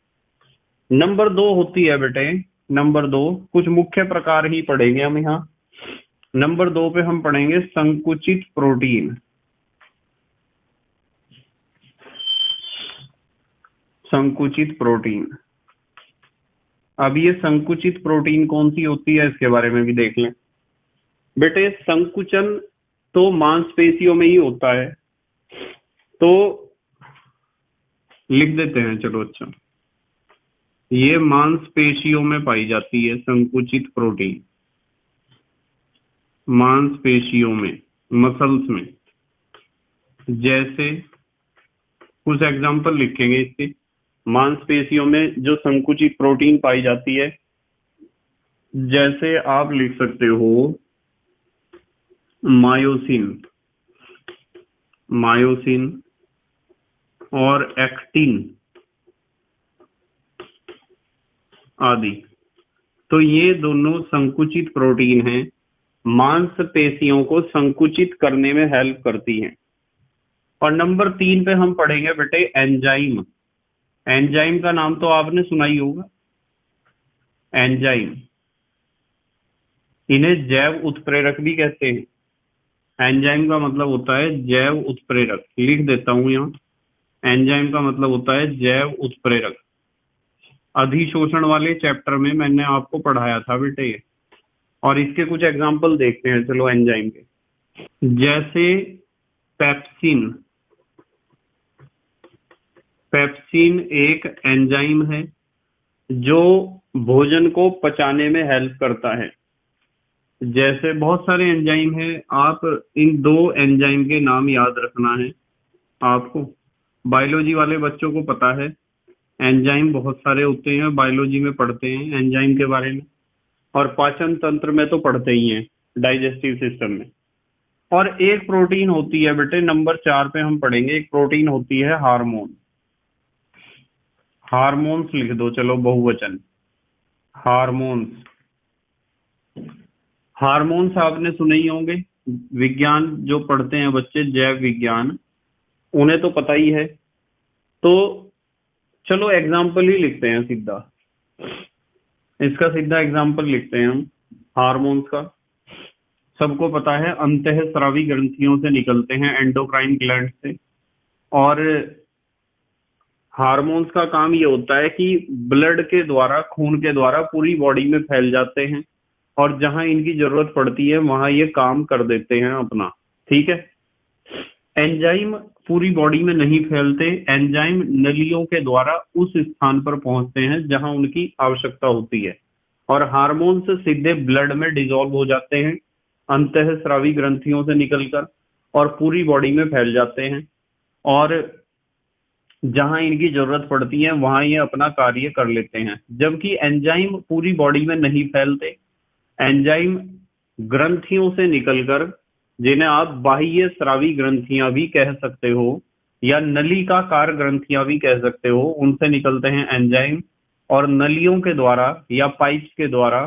नंबर 2 होती है बेटे, नंबर 2 कुछ मुख्य प्रकार ही पढ़ेंगे हम यहाँ। नंबर 2 पे हम पढ़ेंगे संकुचित प्रोटीन। संकुचित प्रोटीन। अब ये संकुचित प्रोटीन कौन सी होती है इसके बारे में भी देख लें। बेटे संकुचन तो मांसपेशियों में ही होता है, तो लिख देते हैं चलो। अच्छा, ये मांसपेशियों में पाई जाती है संकुचित प्रोटीन, मांसपेशियों में, मसल्स में। जैसे कुछ एग्जांपल लिखेंगे इसके। मांसपेशियों में जो संकुचित प्रोटीन पाई जाती है, जैसे आप लिख सकते हो मायोसिन, मायोसिन और एक्टिन आदि। तो ये दोनों संकुचित प्रोटीन हैं, मांसपेशियों को संकुचित करने में हेल्प करती हैं। और नंबर 3 पे हम पढ़ेंगे बेटे एंजाइम। एंजाइम का नाम तो आपने सुना ही होगा, एंजाइम। इन्हें जैव उत्प्रेरक भी कहते हैं। एंजाइम का मतलब होता है जैव उत्प्रेरक। लिख देता हूं यहाँ, एंजाइम का मतलब होता है जैव उत्प्रेरक। अधिशोषण वाले चैप्टर में मैंने आपको पढ़ाया था बेटे ये। और इसके कुछ एग्जाम्पल देखते हैं चलो एंजाइम के। जैसे पेप्सिन। पेप्सिन एक एंजाइम है जो भोजन को पचाने में हेल्प करता है। जैसे बहुत सारे एंजाइम हैं, आप इन 2 एंजाइम के नाम याद रखना है आपको। बायोलॉजी वाले बच्चों को पता है एंजाइम बहुत सारे होते हैं, बायोलॉजी में पढ़ते हैं एंजाइम के बारे में। और पाचन तंत्र में तो पढ़ते ही हैं, डाइजेस्टिव सिस्टम में। और एक प्रोटीन होती है बेटे, नंबर 4 पे हम पढ़ेंगे, एक प्रोटीन होती है हार्मोन। हार्मोन्स लिख दो चलो, बहुवचन, हार्मोन्स। हार्मोन्स आपने सुने ही होंगे, विज्ञान जो पढ़ते हैं बच्चे, जैव विज्ञान, उन्हें तो पता ही है। तो चलो एग्जाम्पल ही लिखते हैं सीधा, इसका सीधा एग्जाम्पल लिखते हैं हम हार्मोन्स का। सबको पता है अंतःस्रावी ग्रंथियों से निकलते हैं, एंडोक्राइन ग्लैंड से। और हार्मोन्स का काम ये होता है कि ब्लड के द्वारा, खून के द्वारा पूरी बॉडी में फैल जाते हैं और जहां इनकी जरूरत पड़ती है वहां ये काम कर देते हैं अपना। ठीक है। एंजाइम पूरी बॉडी में नहीं फैलते, एंजाइम नलियों के द्वारा उस स्थान पर पहुंचते हैं जहां उनकी आवश्यकता होती है और हार्मोन्स सीधे ब्लड में डिसॉल्व हो जाते हैं अंतःस्रावी ग्रंथियों से निकलकर और पूरी बॉडी में फैल जाते हैं और जहां इनकी जरूरत पड़ती है वहां ये अपना कार्य कर लेते हैं। जबकि एंजाइम पूरी बॉडी में नहीं फैलते, एंजाइम ग्रंथियों से निकलकर, जिन्हें आप बाह्य स्रावी ग्रंथियां भी कह सकते हो या नलिकाकार ग्रंथियां भी कह सकते हो, उनसे निकलते हैं एंजाइम और नलियों के द्वारा या पाइप्स के द्वारा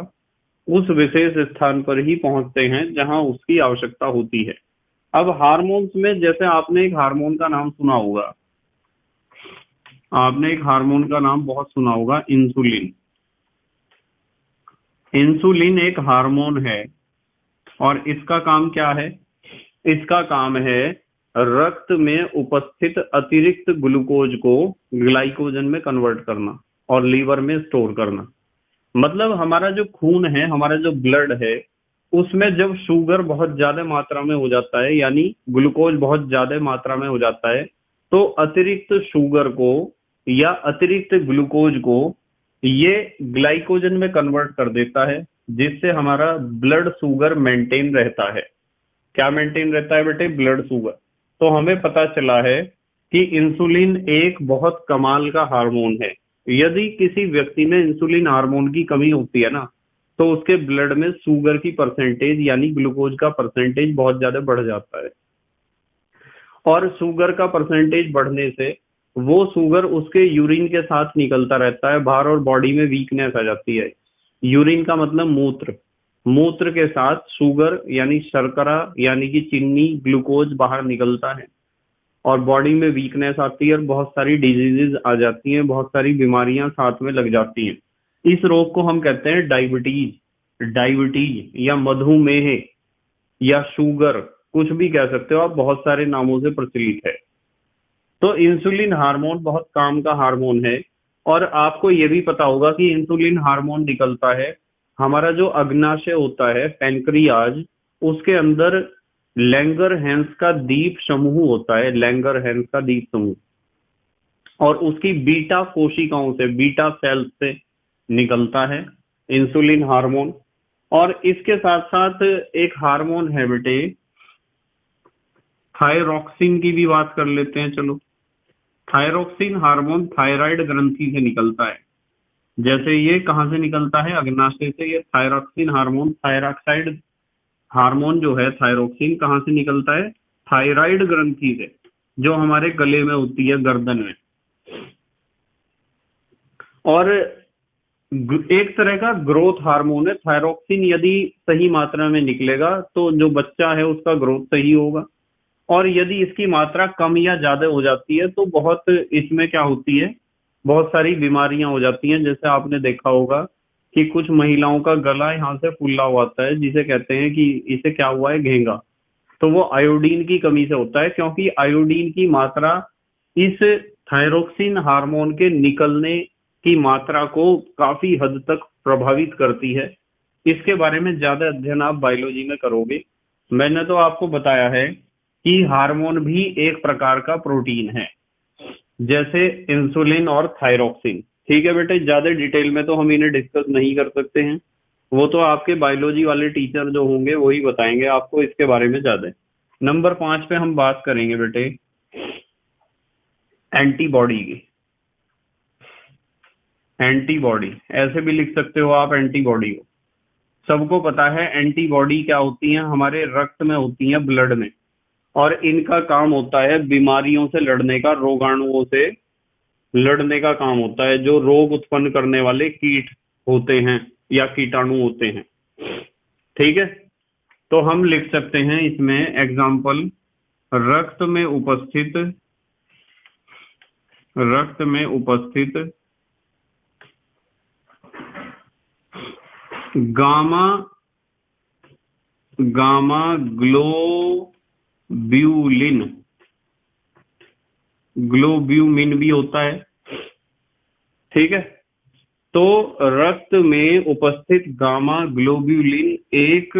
उस विशेष स्थान पर ही पहुंचते हैं जहां उसकी आवश्यकता होती है। अब हार्मोन्स में, जैसे आपने एक हार्मोन का नाम सुना होगा, आपने एक हार्मोन का नाम बहुत सुना होगा, इंसुलिन। इंसुलिन एक हार्मोन है और इसका काम क्या है? इसका काम है रक्त में उपस्थित अतिरिक्त ग्लूकोज को ग्लाइकोजन में कन्वर्ट करना और लीवर में स्टोर करना। मतलब हमारा जो खून है, हमारा जो ब्लड है, उसमें जब शुगर बहुत ज्यादा मात्रा में हो जाता है, यानी ग्लूकोज बहुत ज्यादा मात्रा में हो जाता है, तो अतिरिक्त शुगर को या अतिरिक्त ग्लूकोज को ये ग्लाइकोजन में कन्वर्ट कर देता है, जिससे हमारा ब्लड शुगर मेंटेन रहता है। क्या मेंटेन रहता है बेटे? Blood sugar. तो हमें पता चला है कि इंसुलिन एक बहुत कमाल का हार्मोन है। यदि किसी व्यक्ति में इंसुलिन हार्मोन की कमी होती है ना, तो उसके ब्लड में शुगर की परसेंटेज यानी ग्लूकोज का परसेंटेज बहुत ज्यादा बढ़ जाता है और शुगर का परसेंटेज बढ़ने से वो शुगर उसके यूरिन के साथ निकलता रहता है बाहर और बॉडी में वीकनेस आ जाती है। यूरिन का मतलब मूत्र, मूत्र के साथ शुगर यानी शर्करा यानी कि चीनी, ग्लूकोज बाहर निकलता है और बॉडी में वीकनेस आती है और बहुत सारी डिजीजेज आ जाती हैं, बहुत सारी बीमारियां साथ में लग जाती हैं। इस रोग को हम कहते हैं डायबिटीज। डायबिटीज या मधुमेह या शुगर, कुछ भी कह सकते हो आप, बहुत सारे नामों से प्रचलित है। तो इंसुलिन हार्मोन बहुत काम का हार्मोन है। और आपको यह भी पता होगा कि इंसुलिन हार्मोन निकलता है, हमारा जो अग्नाशय होता है, पैंक्रियाज, उसके अंदर लैंगरहैंस का दीप समूह होता है, लैंगरहैंस का दीप समूह, और उसकी बीटा कोशिकाओं से, बीटा सेल्स से निकलता है इंसुलिन हार्मोन। और इसके साथ साथ एक हार्मोन है बेटे, थायरॉक्सिन की भी बात कर लेते हैं। चलो, थायरॉक्सिन हार्मोन थायराइड ग्रंथि से निकलता है। जैसे ये कहां से निकलता है? अग्नाशय से। ये थायरॉक्सिन हार्मोन, थायरॉक्साइड हार्मोन जो है थायरॉक्सिन, कहां से निकलता है? थायराइड ग्रंथि से, जो हमारे गले में होती है, गर्दन में। और एक तरह का ग्रोथ हार्मोन है थायरॉक्सिन। यदि सही मात्रा में निकलेगा तो जो बच्चा है उसका ग्रोथ सही होगा, और यदि इसकी मात्रा कम या ज्यादा हो जाती है तो बहुत इसमें क्या होती है, बहुत सारी बीमारियां हो जाती हैं। जैसे आपने देखा होगा कि कुछ महिलाओं का गला यहाँ से फूला हुआ आता है, जिसे कहते हैं कि इसे क्या हुआ है, घेंगा। तो वो आयोडीन की कमी से होता है, क्योंकि आयोडीन की मात्रा इस थायरोक्सिन हार्मोन के निकलने की मात्रा को काफी हद तक प्रभावित करती है। इसके बारे में ज्यादा अध्ययन आप बायोलॉजी में करोगे। मैंने तो आपको बताया है कि हार्मोन भी एक प्रकार का प्रोटीन है, जैसे इंसुलिन और थायरोक्सिन। ठीक है बेटे, ज्यादा डिटेल में तो हम इन्हें डिस्कस नहीं कर सकते हैं, वो तो आपके बायोलॉजी वाले टीचर जो होंगे वही बताएंगे आपको इसके बारे में ज्यादा। नंबर 5 पे हम बात करेंगे बेटे एंटीबॉडी की। एंटीबॉडी ऐसे भी लिख सकते हो आप एंटीबॉडी को। सबको पता है एंटीबॉडी क्या होती है, हमारे रक्त में होती है, ब्लड में, और इनका काम होता है बीमारियों से लड़ने का, रोगाणुओं से लड़ने का काम होता है, जो रोग उत्पन्न करने वाले कीट होते हैं या कीटाणु होते हैं। ठीक है, तो हम लिख सकते हैं इसमें एग्जाम्पल, रक्त में उपस्थित गामा गामा ग्लोब्यूलिन, ग्लोब्यूमिन भी होता है, ठीक है। तो रक्त में उपस्थित गामा ग्लोब्यूलिन एक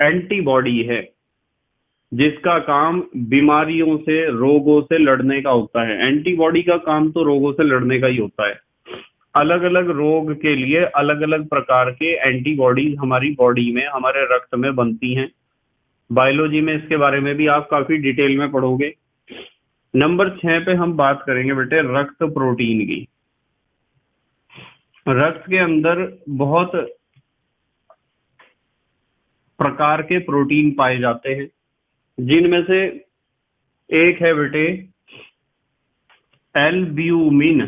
एंटीबॉडी है जिसका काम बीमारियों से, रोगों से लड़ने का होता है। एंटीबॉडी का काम तो रोगों से लड़ने का ही होता है। अलग अलग रोग के लिए अलग अलग प्रकार के एंटीबॉडी हमारी बॉडी में, हमारे रक्त में बनती हैं। बायोलॉजी में इसके बारे में भी आप काफी डिटेल में पढ़ोगे। नंबर 6 पे हम बात करेंगे बेटे रक्त प्रोटीन की। रक्त के अंदर बहुत प्रकार के प्रोटीन पाए जाते हैं, जिनमें से एक है बेटे एल्ब्यूमिन।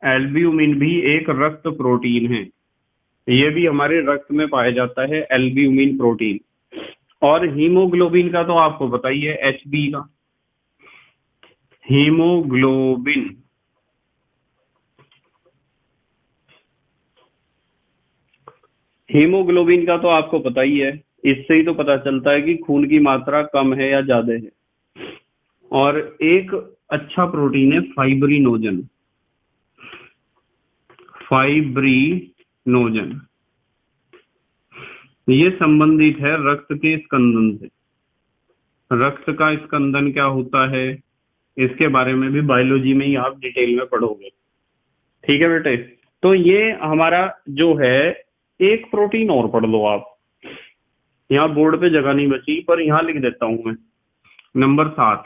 एल्ब्यूमिन भी एक रक्त प्रोटीन है, ये भी हमारे रक्त में पाया जाता है, एल्ब्यूमिन प्रोटीन। और हीमोग्लोबिन का तो आपको पता ही है, एचबी का, हीमोग्लोबिन। हीमोग्लोबिन का तो आपको पता ही है, इससे ही तो पता चलता है कि खून की मात्रा कम है या ज्यादा है। और एक अच्छा प्रोटीन है फाइब्रिनोजन। फाइब्रिनोजन ये संबंधित है रक्त के स्कंदन से। रक्त का स्कंदन क्या होता है, इसके बारे में भी बायोलॉजी में ही आप डिटेल में पढ़ोगे, ठीक है बेटे। तो ये हमारा जो है, एक प्रोटीन और पढ़ लो आप, यहाँ बोर्ड पे जगह नहीं बची पर यहाँ लिख देता हूं मैं। Number 7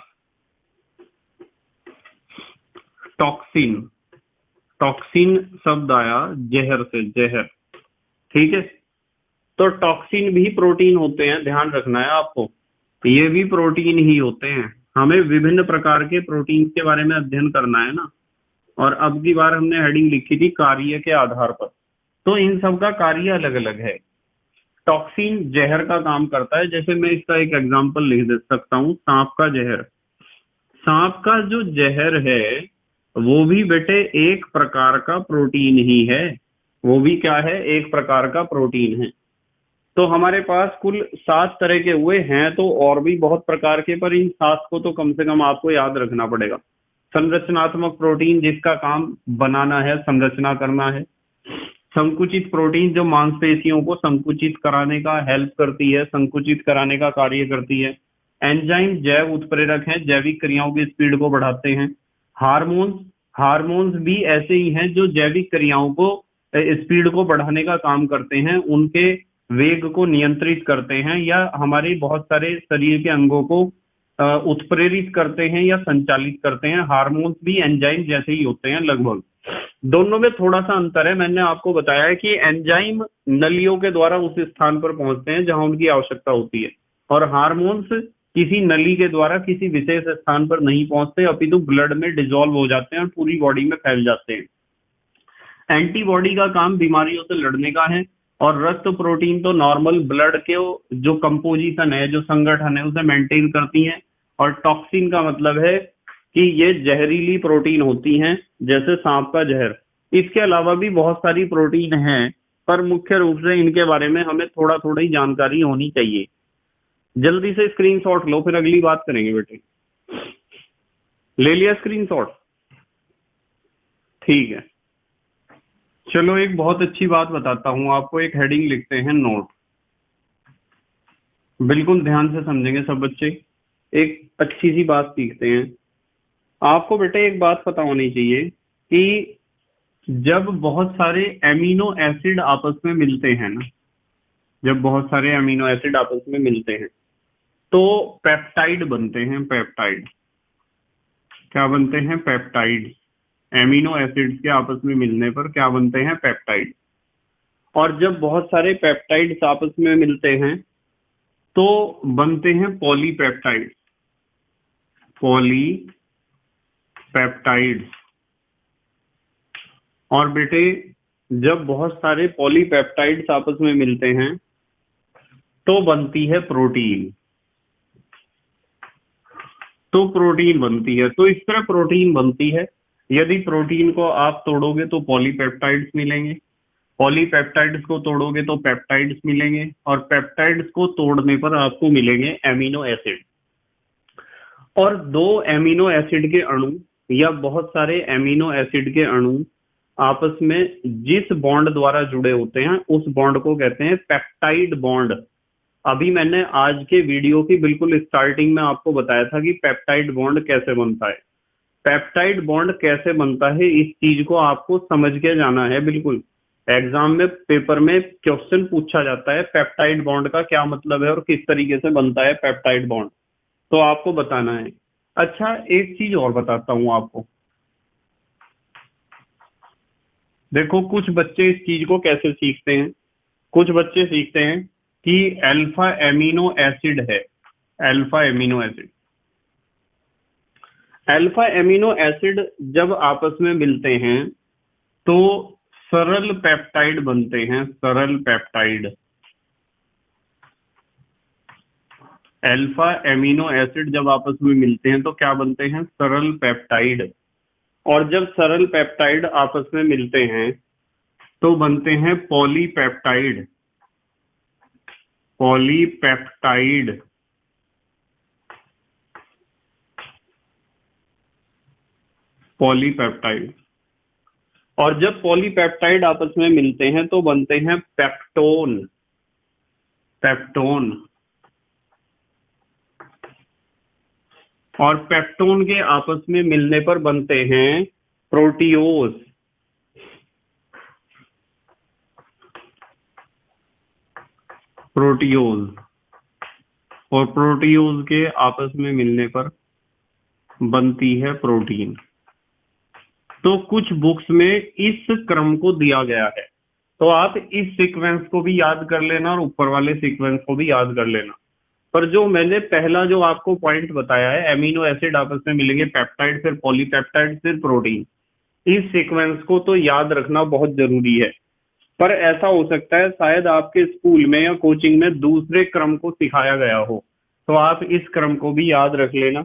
toxin. टॉक्सिन शब्द आया जहर से, जहर, ठीक है। तो टॉक्सिन भी प्रोटीन होते हैं, ध्यान रखना है आपको, ये भी प्रोटीन ही होते हैं। हमें विभिन्न प्रकार के प्रोटीन के बारे में अध्ययन करना है ना, और अब की बार हमने हेडिंग लिखी थी कार्य के आधार पर, तो इन सब का कार्य अलग अलग है। टॉक्सिन जहर का काम करता है, जैसे मैं इसका एक एग्जांपल लिख दे सकता हूँ, सांप का जहर। सांप का जो जहर है वो भी बेटे एक प्रकार का प्रोटीन ही है, वो भी क्या है, एक प्रकार का प्रोटीन है। तो हमारे पास कुल 7 तरह के हुए हैं, तो और भी बहुत प्रकार के, पर इन 7 को तो कम से कम आपको याद रखना पड़ेगा। संरचनात्मक प्रोटीन जिसका काम बनाना है, संरचना करना है। संकुचित प्रोटीन जो मांसपेशियों को संकुचित कराने का हेल्प करती है, संकुचित कराने का कार्य करती है। एंजाइम जैव उत्प्रेरक हैं, जैविक क्रियाओं की स्पीड को बढ़ाते हैं। हार्मोन्स, हार्मोन्स भी ऐसे ही हैं जो जैविक क्रियाओं को, स्पीड को बढ़ाने का काम करते हैं, उनके वेग को नियंत्रित करते हैं, या हमारे बहुत सारे शरीर के अंगों को उत्प्रेरित करते हैं या संचालित करते हैं। हार्मोन्स भी एंजाइम जैसे ही होते हैं लगभग, दोनों में थोड़ा सा अंतर है। मैंने आपको बताया है कि एंजाइम नलियों के द्वारा उस स्थान पर पहुंचते हैं जहां उनकी आवश्यकता होती है, और हार्मोन्स किसी नली के द्वारा किसी विशेष स्थान पर नहीं पहुंचते, अपितु ब्लड में डिसॉल्व हो जाते हैं और पूरी बॉडी में फैल जाते हैं। एंटीबॉडी का काम बीमारियों से लड़ने का है, और रक्त प्रोटीन तो नॉर्मल ब्लड के जो कंपोजिशन है, जो संगठन है, उसे मेंटेन करती हैं। और टॉक्सिन का मतलब है कि ये जहरीली प्रोटीन होती हैं, जैसे सांप का जहर। इसके अलावा भी बहुत सारी प्रोटीन हैं, पर मुख्य रूप से इनके बारे में हमें थोड़ा थोड़ा ही जानकारी होनी चाहिए। जल्दी से स्क्रीनशॉट लो, फिर अगली बात करेंगे बेटे। ले लिया स्क्रीनशॉट? ठीक है, चलो एक बहुत अच्छी बात बताता हूं आपको, एक हेडिंग लिखते हैं नोट। बिल्कुल ध्यान से समझेंगे सब बच्चे, एक अच्छी सी बात सीखते हैं। आपको बेटे एक बात पता होनी चाहिए कि जब बहुत सारे एमिनो एसिड आपस में मिलते हैं ना, जब बहुत सारे अमीनो एसिड आपस में मिलते हैं तो पेप्टाइड बनते हैं। पेप्टाइड क्या बनते हैं? पेप्टाइड। एमिनो एसिड्स के आपस में मिलने पर क्या बनते हैं? पेप्टाइड। और जब बहुत सारे पेप्टाइड्स आपस में मिलते हैं तो बनते हैं पॉलीपेप्टाइड। पॉलीपेप्टाइड्स। और बेटे जब बहुत सारे पॉलीपेप्टाइड्स आपस में मिलते हैं तो बनती है प्रोटीन। तो प्रोटीन बनती है, तो इस तरह प्रोटीन बनती है। यदि प्रोटीन को आप तोड़ोगे तो पॉलीपेप्टाइड्स मिलेंगे, पॉलीपेप्टाइड्स को तोड़ोगे तो पेप्टाइड्स मिलेंगे, और पेप्टाइड्स को तोड़ने पर आपको मिलेंगे एमिनो एसिड। और दो एमिनो एसिड के अणु या बहुत सारे एमिनो एसिड के अणु आपस में जिस बॉन्ड द्वारा जुड़े होते हैं उस बॉन्ड को कहते हैं पेप्टाइड बॉन्ड। अभी मैंने आज के वीडियो की बिल्कुल स्टार्टिंग में आपको बताया था कि पेप्टाइड बॉन्ड कैसे बनता है। पेप्टाइड बॉन्ड कैसे बनता है इस चीज को आपको समझ के जाना है। बिल्कुल एग्जाम में पेपर में क्वेश्चन पूछा जाता है पेप्टाइड बॉन्ड का क्या मतलब है और किस तरीके से बनता है पेप्टाइड बॉन्ड, तो आपको बताना है। अच्छा, एक चीज और बताता हूं आपको। देखो कुछ बच्चे इस चीज को कैसे सीखते हैं। कुछ बच्चे सीखते हैं कि अल्फा एमिनो एसिड है। Alpha amino acid, alpha amino acid जब आपस में मिलते हैं तो सरल पेप्टाइड बनते हैं। सरल पेप्टाइड, अल्फा एमिनो एसिड जब आपस में मिलते हैं तो क्या बनते हैं? सरल पेप्टाइड। और जब सरल पेप्टाइड आपस में मिलते हैं तो बनते हैं पॉलीपेप्टाइड। Polypeptide, polypeptide. और जब पॉलीपेप्टाइड आपस में मिलते हैं तो बनते हैं पेप्टोन। पेप्टोन, और पेप्टोन के आपस में मिलने पर बनते हैं प्रोटियोज। प्रोटियोज, और प्रोटियोज के आपस में मिलने पर बनती है प्रोटीन। तो कुछ बुक्स में इस क्रम को दिया गया है, तो आप इस सीक्वेंस को भी याद कर लेना और ऊपर वाले सीक्वेंस को भी याद कर लेना। पर जो मैंने पहला जो आपको पॉइंट बताया है, एमिनो एसिड आपस में मिलेंगे पेप्टाइड, फिर पॉलीपेप्टाइड, फिर प्रोटीन, इस सीक्वेंस को तो याद रखना बहुत जरूरी है। पर ऐसा हो सकता है शायद आपके स्कूल में या कोचिंग में दूसरे क्रम को सिखाया गया हो, तो आप इस क्रम को भी याद रख लेना।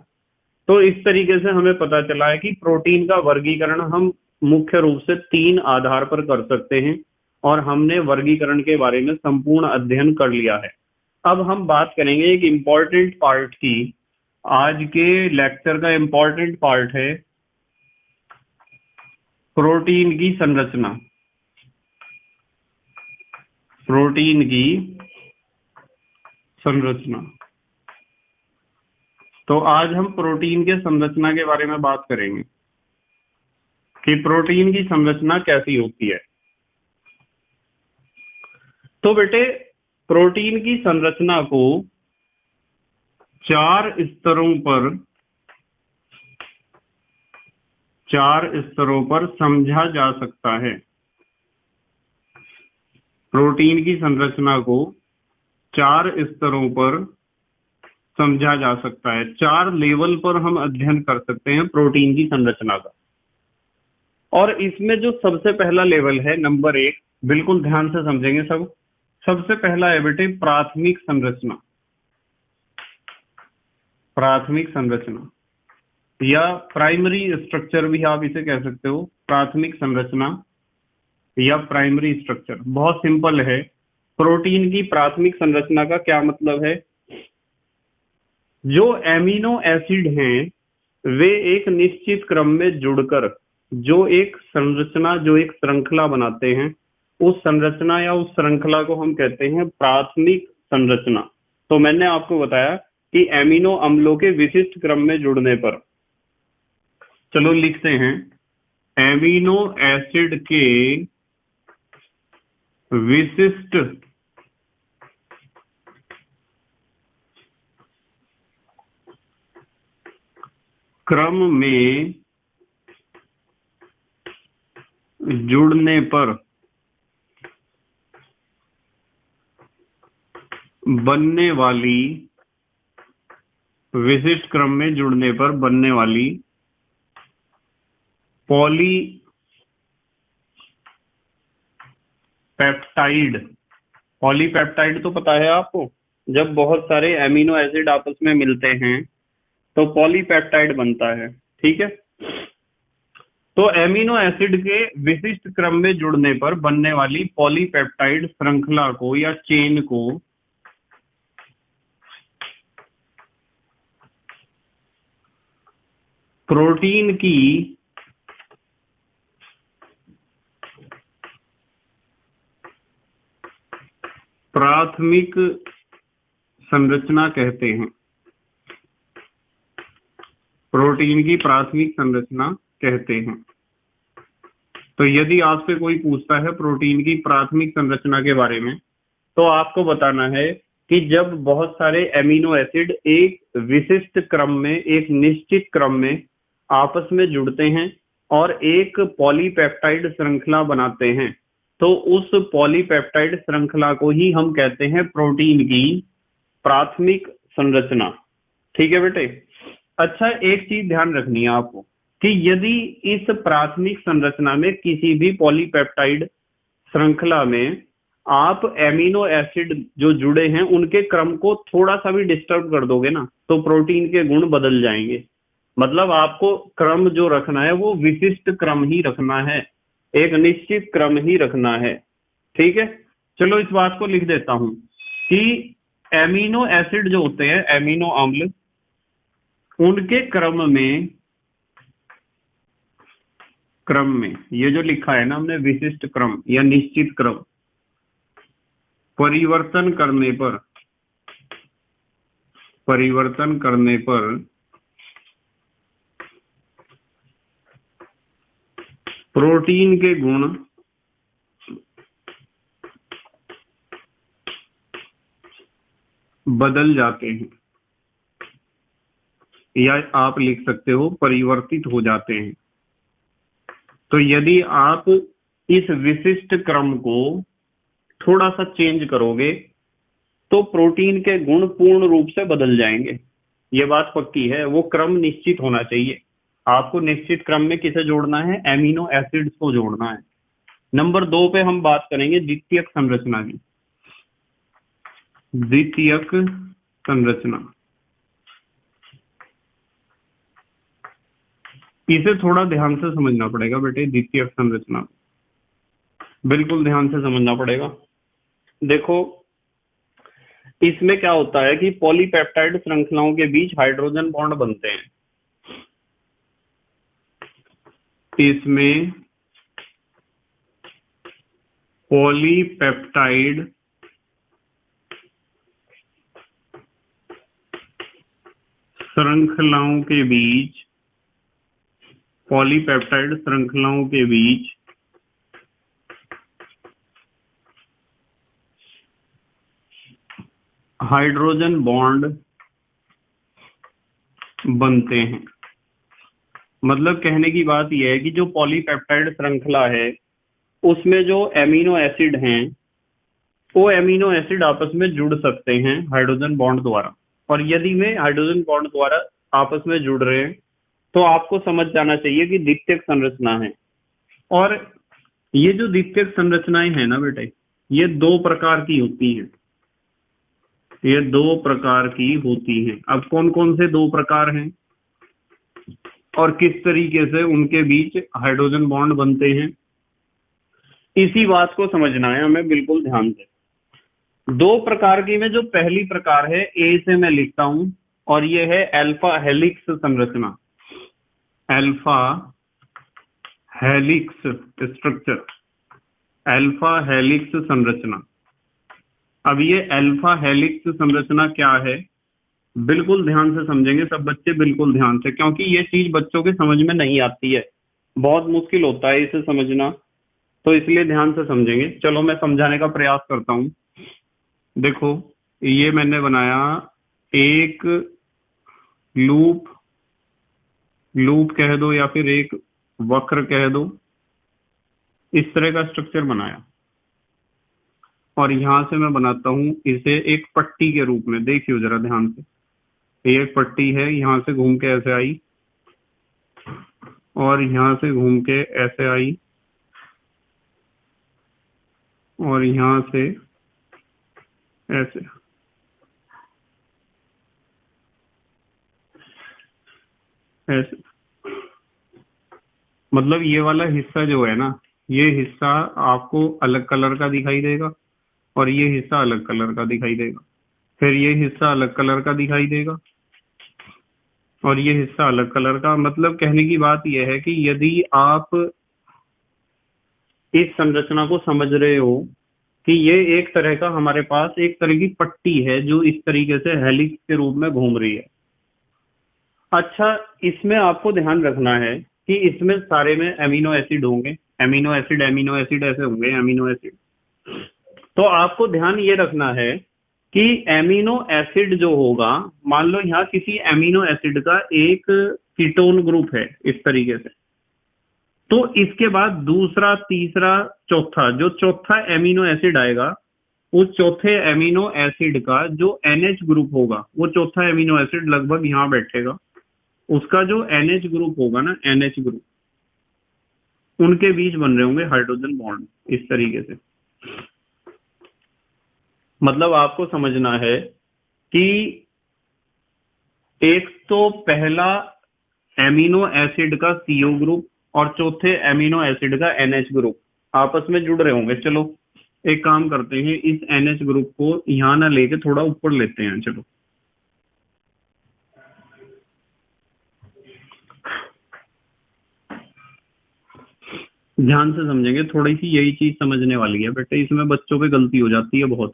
तो इस तरीके से हमें पता चला है कि प्रोटीन का वर्गीकरण हम मुख्य रूप से 3 आधार पर कर सकते हैं, और हमने वर्गीकरण के बारे में संपूर्ण अध्ययन कर लिया है। अब हम बात करेंगे एक इम्पॉर्टेंट पार्ट की। आज के लेक्चर का इम्पॉर्टेंट पार्ट है प्रोटीन की संरचना। प्रोटीन की संरचना। तो आज हम प्रोटीन के संरचना के बारे में बात करेंगे कि प्रोटीन की संरचना कैसी होती है। तो बेटे, प्रोटीन की संरचना को 4 स्तरों पर समझा जा सकता है। प्रोटीन की संरचना को 4 स्तरों पर समझा जा सकता है। 4 लेवल पर हम अध्ययन कर सकते हैं प्रोटीन की संरचना का। और इसमें जो सबसे पहला लेवल है, नंबर 1, बिल्कुल ध्यान से समझेंगे सब। सबसे पहला है बेटे प्राथमिक संरचना। प्राथमिक संरचना या प्राइमरी स्ट्रक्चर भी आप इसे कह सकते हो। प्राथमिक संरचना या प्राइमरी स्ट्रक्चर बहुत सिंपल है। प्रोटीन की प्राथमिक संरचना का क्या मतलब है? जो एमिनो एसिड हैं वे एक निश्चित क्रम में जुड़कर जो एक संरचना, जो एक श्रृंखला बनाते हैं, उस संरचना या उस श्रृंखला को हम कहते हैं प्राथमिक संरचना। तो मैंने आपको बताया कि एमिनो अम्लों के विशिष्ट क्रम में जुड़ने पर, चलो लिखते हैं, एमिनो एसिड के विशिष्ट क्रम में जुड़ने पर बनने वाली, विशिष्ट क्रम में जुड़ने पर बनने वाली पॉलीपेप्टाइड। पॉलीपेप्टाइड तो पता है आपको, जब बहुत सारे एमिनो एसिड आपस में मिलते हैं तो पॉलीपेप्टाइड बनता है। ठीक है। तो एमिनो एसिड के विशिष्ट क्रम में जुड़ने पर बनने वाली पॉलीपेप्टाइड श्रृंखला को या चेन को प्रोटीन की प्राथमिक संरचना कहते हैं। प्रोटीन की प्राथमिक संरचना कहते हैं। तो यदि आपसे कोई पूछता है प्रोटीन की प्राथमिक संरचना के बारे में, तो आपको बताना है कि जब बहुत सारे एमिनो एसिड एक विशिष्ट क्रम में, एक निश्चित क्रम में आपस में जुड़ते हैं और एक पॉलीपेप्टाइड श्रृंखला बनाते हैं, तो उस पॉलीपेप्टाइड श्रृंखला को ही हम कहते हैं प्रोटीन की प्राथमिक संरचना। ठीक है बेटे। अच्छा, एक चीज ध्यान रखनी है आपको कि यदि इस प्राथमिक संरचना में किसी भी पॉलीपेप्टाइड श्रृंखला में आप एमिनो एसिड जो जुड़े हैं उनके क्रम को थोड़ा सा भी डिस्टर्ब कर दोगे ना, तो प्रोटीन के गुण बदल जाएंगे। मतलब आपको क्रम जो रखना है वो विशिष्ट क्रम ही रखना है, एक निश्चित क्रम ही रखना है। ठीक है, चलो इस बात को लिख देता हूं कि एमिनो एसिड जो होते हैं, एमिनो अम्ल, उनके क्रम में ये जो लिखा है ना हमने विशिष्ट क्रम या निश्चित क्रम, परिवर्तन करने पर प्रोटीन के गुण बदल जाते हैं, या आप लिख सकते हो परिवर्तित हो जाते हैं। तो यदि आप इस विशिष्ट क्रम को थोड़ा सा चेंज करोगे तो प्रोटीन के गुण पूर्ण रूप से बदल जाएंगे। ये बात पक्की है। वो क्रम निश्चित होना चाहिए। आपको निश्चित क्रम में किसे जोड़ना है? एमिनो एसिड्स को जोड़ना है। नंबर 2 पे हम बात करेंगे द्वितीयक संरचना की। द्वितीयक संरचना, इसे थोड़ा ध्यान से समझना पड़ेगा बेटे। द्वितीयक संरचना बिल्कुल ध्यान से समझना पड़ेगा। देखो, इसमें क्या होता है कि पॉलीपेप्टाइड श्रृंखलाओं के बीच हाइड्रोजन बॉन्ड बनते हैं। इसमें पॉलीपेप्टाइड श्रृंखलाओं के बीच हाइड्रोजन बॉन्ड बनते हैं। मतलब कहने की बात यह है कि जो पॉलीपेप्टाइड श्रृंखला है उसमें जो एमिनो एसिड हैं वो एमिनो एसिड आपस में जुड़ सकते हैं हाइड्रोजन बॉन्ड द्वारा। और यदि वे हाइड्रोजन बॉन्ड द्वारा आपस में जुड़ रहे हैं तो आपको समझ जाना चाहिए कि द्वितीयक संरचना है। और ये जो द्वितीयक संरचनाएं हैं ना बेटे, ये 2 प्रकार की होती हैं। ये 2 प्रकार की होती हैं। अब कौन कौन से 2 प्रकार हैं और किस तरीके से उनके बीच हाइड्रोजन बॉन्ड बनते हैं, इसी बात को समझना है हमें बिल्कुल ध्यान से। 2 प्रकार की में जो पहली प्रकार है, ए से मैं लिखता हूं, और ये है अल्फा हेलिक्स संरचना। Alpha helix structure, alpha helix संरचना। अब ये अल्फा हेलिक्स संरचना क्या है, बिल्कुल ध्यान से समझेंगे सब बच्चे, बिल्कुल ध्यान से, क्योंकि ये चीज बच्चों के समझ में नहीं आती है, बहुत मुश्किल होता है इसे समझना, तो इसलिए ध्यान से समझेंगे। चलो मैं समझाने का प्रयास करता हूं। देखो, ये मैंने बनाया एक लूप कह दो या फिर एक वक्र कह दो, इस तरह का स्ट्रक्चर बनाया। और यहां से मैं बनाता हूं इसे एक पट्टी के रूप में। देखियो जरा ध्यान से, ये एक पट्टी है, यहां से घूम के ऐसे आई और यहां से घूम के ऐसे आई और यहां से ऐसे। ऐसे मतलब ये वाला हिस्सा जो है ना, ये हिस्सा आपको अलग कलर का दिखाई देगा और ये हिस्सा अलग कलर का दिखाई देगा, फिर ये हिस्सा अलग कलर का दिखाई देगा और ये हिस्सा अलग कलर का। मतलब कहने की बात यह है कि यदि आप इस संरचना को समझ रहे हो कि ये एक तरह का हमारे पास एक तरह की पट्टी है जो इस तरीके से हेलिक्स के रूप में घूम रही है। अच्छा, इसमें आपको ध्यान रखना है कि इसमें सारे में अमीनो एसिड होंगे, अमीनो एसिड ऐसे होंगे, अमीनो एसिड। तो आपको ध्यान ये रखना है कि एमिनो एसिड जो होगा, मान लो यहाँ किसी एमिनो एसिड का एक कीटोन ग्रुप है इस तरीके से, तो इसके बाद दूसरा, तीसरा, चौथा, जो चौथा एमिनो एसिड आएगा, उस चौथे एमिनो एसिड का जो NH ग्रुप होगा, वो चौथा एमिनो एसिड लगभग यहाँ बैठेगा, उसका जो NH ग्रुप होगा ना, NH ग्रुप, उनके बीच बन रहे होंगे हाइड्रोजन बॉन्ड इस तरीके से। मतलब आपको समझना है कि एक तो पहला एमिनो एसिड का CO ग्रुप और चौथे एमिनो एसिड का NH ग्रुप आपस में जुड़ रहे होंगे। चलो एक काम करते हैं, इस NH ग्रुप को यहां ना लेके थोड़ा ऊपर लेते हैं। चलो ध्यान से समझेंगे, थोड़ी सी यही चीज समझने वाली है बेटे, इसमें बच्चों पे गलती हो जाती है बहुत।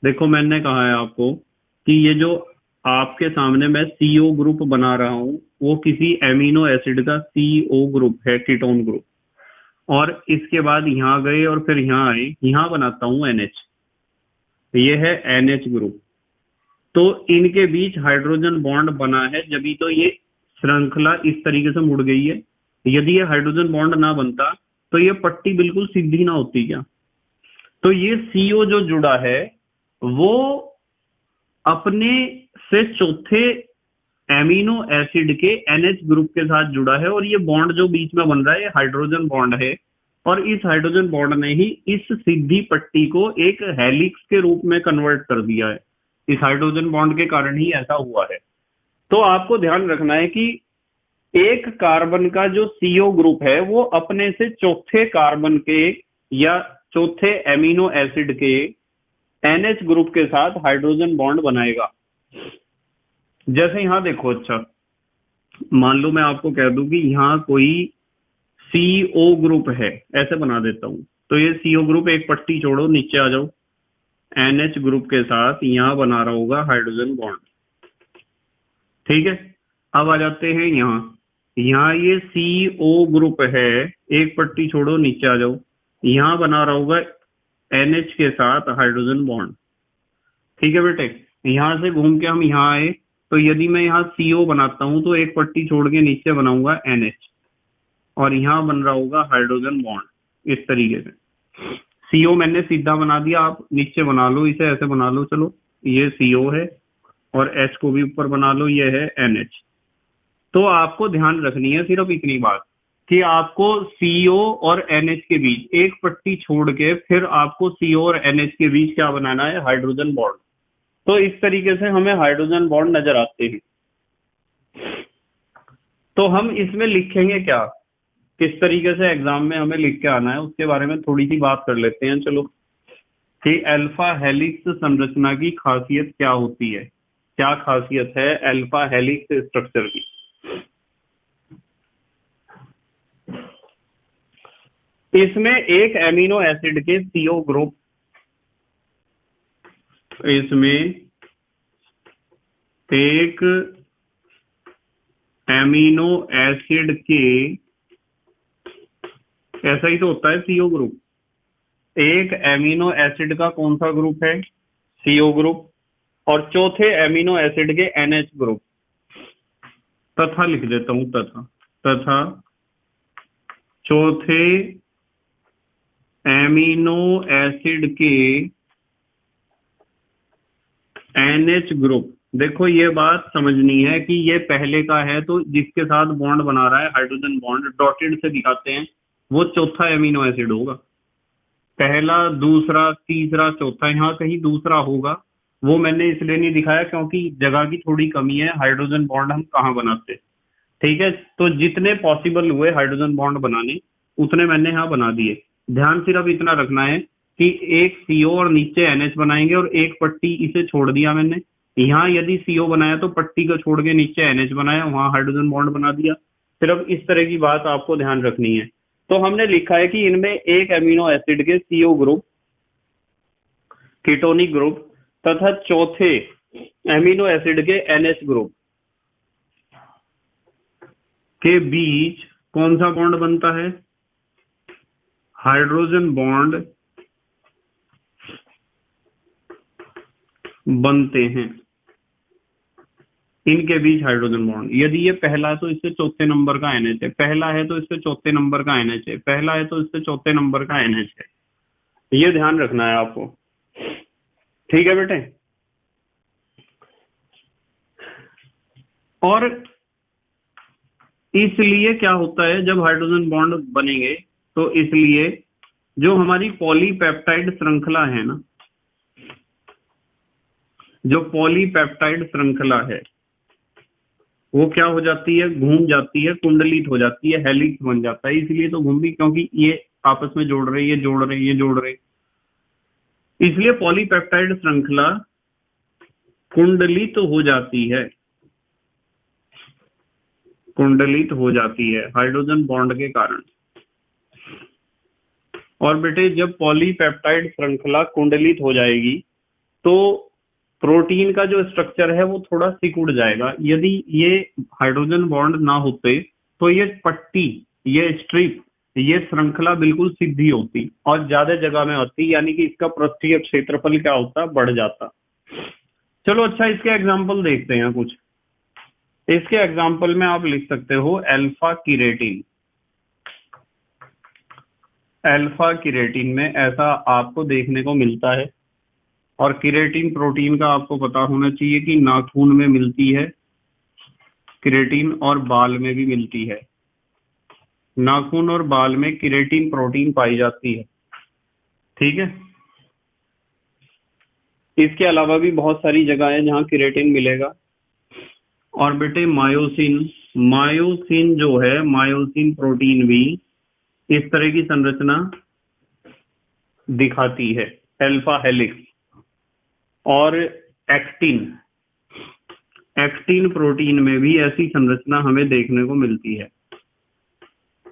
देखो मैंने कहा है आपको कि ये जो आपके सामने मैं CO ग्रुप बना रहा हूं, वो किसी एमिनो एसिड का CO ग्रुप है, कीटोन ग्रुप, और इसके बाद यहाँ गए और फिर यहाँ आए, यहाँ बनाता हूं NH, ये है NH ग्रुप। तो इनके बीच हाइड्रोजन बॉन्ड बना है, जब तो ये श्रृंखला इस तरीके से मुड़ गई है। यदि ये हाइड्रोजन बॉन्ड ना बनता तो ये पट्टी बिल्कुल सीधी ना होती क्या। तो ये CO जो जुड़ा है वो अपने से चौथे एमिनो एसिड के NH ग्रुप के साथ जुड़ा है, और ये बॉन्ड जो बीच में बन रहा है ये हाइड्रोजन बॉन्ड है, और इस हाइड्रोजन बॉन्ड ने ही इस सीधी पट्टी को एक हेलिक्स के रूप में कन्वर्ट कर दिया है। इस हाइड्रोजन बॉन्ड के कारण ही ऐसा हुआ है। तो आपको ध्यान रखना है कि एक कार्बन का जो CO ग्रुप है वो अपने से चौथे कार्बन के या चौथे एमिनो एसिड के NH ग्रुप के साथ हाइड्रोजन बॉन्ड बनाएगा। जैसे यहां देखो, अच्छा मान लो मैं आपको कह दूं कि यहां कोई CO ग्रुप है, ऐसे बना देता हूं, तो ये CO ग्रुप एक पट्टी छोड़ो, नीचे आ जाओ, NH ग्रुप के साथ यहां बना रहा होगा हाइड्रोजन बॉन्ड। ठीक है, अब आ जाते हैं यहाँ ये CO ग्रुप है, एक पट्टी छोड़ो, नीचे आ जाओ, यहां बना रहा होगा NH के साथ हाइड्रोजन बॉन्ड। ठीक है बेटे, यहां से घूम के हम यहाँ आए, तो यदि मैं यहाँ CO बनाता हूं तो एक पट्टी छोड़ के नीचे बनाऊंगा NH, और यहाँ बन रहा होगा हाइड्रोजन बॉन्ड इस तरीके से। CO मैंने सीधा बना दिया, आप नीचे बना लो, इसे ऐसे बना लो। चलो ये CO है और H को भी ऊपर बना लो, ये है NH। तो आपको ध्यान रखनी है सिर्फ इतनी बात कि आपको CO और NH के बीच एक पट्टी छोड़ के फिर आपको CO और NH के बीच क्या बनाना है, हाइड्रोजन बॉन्ड। तो इस तरीके से हमें हाइड्रोजन बॉन्ड नजर आते हैं। तो हम इसमें लिखेंगे क्या, किस तरीके से एग्जाम में हमें लिख के आना है, उसके बारे में थोड़ी सी बात कर लेते हैं। चलो कि अल्फा हेलिक्स संरचना की खासियत क्या होती है, क्या खासियत है अल्फा हेलिक्स स्ट्रक्चर की। इसमें एक एमिनो एसिड के CO ग्रुप, इसमें एक एमिनो एसिड के, ऐसा ही तो होता है CO ग्रुप, एक एमिनो एसिड का कौन सा ग्रुप है, CO ग्रुप, और चौथे एमिनो एसिड के NH ग्रुप, तथा लिख देता हूं, तथा चौथे एमिनो एसिड के NH ग्रुप। देखो ये बात समझनी है कि ये पहले का है, तो जिसके साथ बॉन्ड बना रहा है हाइड्रोजन बॉन्ड, डॉटेड से दिखाते हैं, वो चौथा एमिनो एसिड होगा। पहला, दूसरा, तीसरा, चौथा, यहाँ कहीं दूसरा होगा, वो मैंने इसलिए नहीं दिखाया क्योंकि जगह की थोड़ी कमी है, हाइड्रोजन बॉन्ड हम कहाँ बनाते। ठीक है, तो जितने पॉसिबल हुए हाइड्रोजन बॉन्ड बनाने उतने मैंने यहाँ बना दिए। ध्यान सिर्फ इतना रखना है कि एक CO और नीचे NH बनाएंगे और एक पट्टी इसे छोड़ दिया मैंने। यहाँ यदि CO बनाया तो पट्टी को छोड़ के नीचे NH बनाया, वहां हाइड्रोजन बॉन्ड बना दिया। सिर्फ इस तरह की बात आपको ध्यान रखनी है। तो हमने लिखा है कि इनमें एक एमिनो एसिड के CO ग्रुप, कीटोनिक ग्रुप तथा चौथे एमिनो एसिड के NH ग्रुप के बीच कौन सा बॉन्ड बनता है? हाइड्रोजन बॉन्ड बनते हैं। इनके बीच हाइड्रोजन बॉन्ड, यदि ये पहला है तो इससे चौथे नंबर का NH है, पहला है तो इससे चौथे नंबर का NH है, पहला है तो इससे चौथे नंबर का NH है। ये ध्यान रखना है आपको, ठीक है बेटे। और इसलिए क्या होता है जब हाइड्रोजन बॉन्ड बनेंगे, तो इसलिए जो हमारी पॉलीपेप्टाइड श्रृंखला है ना, जो पॉलीपेप्टाइड श्रृंखला है वो क्या हो जाती है? घूम जाती है, कुंडलित हो जाती है, हेलिक्स बन जाता है। इसलिए तो घूम भी, क्योंकि ये आपस में जोड़ रहे, ये जोड़ रहे, ये जोड़ रहे, इसलिए पॉलीपेप्टाइड श्रृंखला कुंडलित हो जाती है, कुंडलित हो जाती है हाइड्रोजन बॉन्ड के कारण। और बेटे जब पॉलीपेप्टाइड श्रृंखला कुंडलित हो जाएगी तो प्रोटीन का जो स्ट्रक्चर है वो थोड़ा सिकुड़ जाएगा। यदि ये हाइड्रोजन बॉन्ड ना होते तो ये पट्टी, ये स्ट्रिप, ये श्रृंखला बिल्कुल सीधी होती और ज्यादा जगह में होती, यानी कि इसका पृष्ठीय क्षेत्रफल क्या होता? बढ़ जाता। चलो अच्छा, इसके एग्जाम्पल देखते हैं कुछ। इसके एग्जाम्पल में आप लिख सकते हो अल्फा किरेटिन। अल्फा किरेटिन में ऐसा आपको देखने को मिलता है। और किरेटिन प्रोटीन का आपको पता होना चाहिए कि नाखून में मिलती है किरेटिन और बाल में भी मिलती है। नाखून और बाल में किरेटिन प्रोटीन पाई जाती है, ठीक है। इसके अलावा भी बहुत सारी जगह है जहां किरेटिन मिलेगा। और बेटे मायोसिन, मायोसिन जो है, मायोसिन प्रोटीन भी इस तरह की संरचना दिखाती है, अल्फा हेलिक्स। और एक्टिन, एक्टिन प्रोटीन में भी ऐसी संरचना हमें देखने को मिलती है।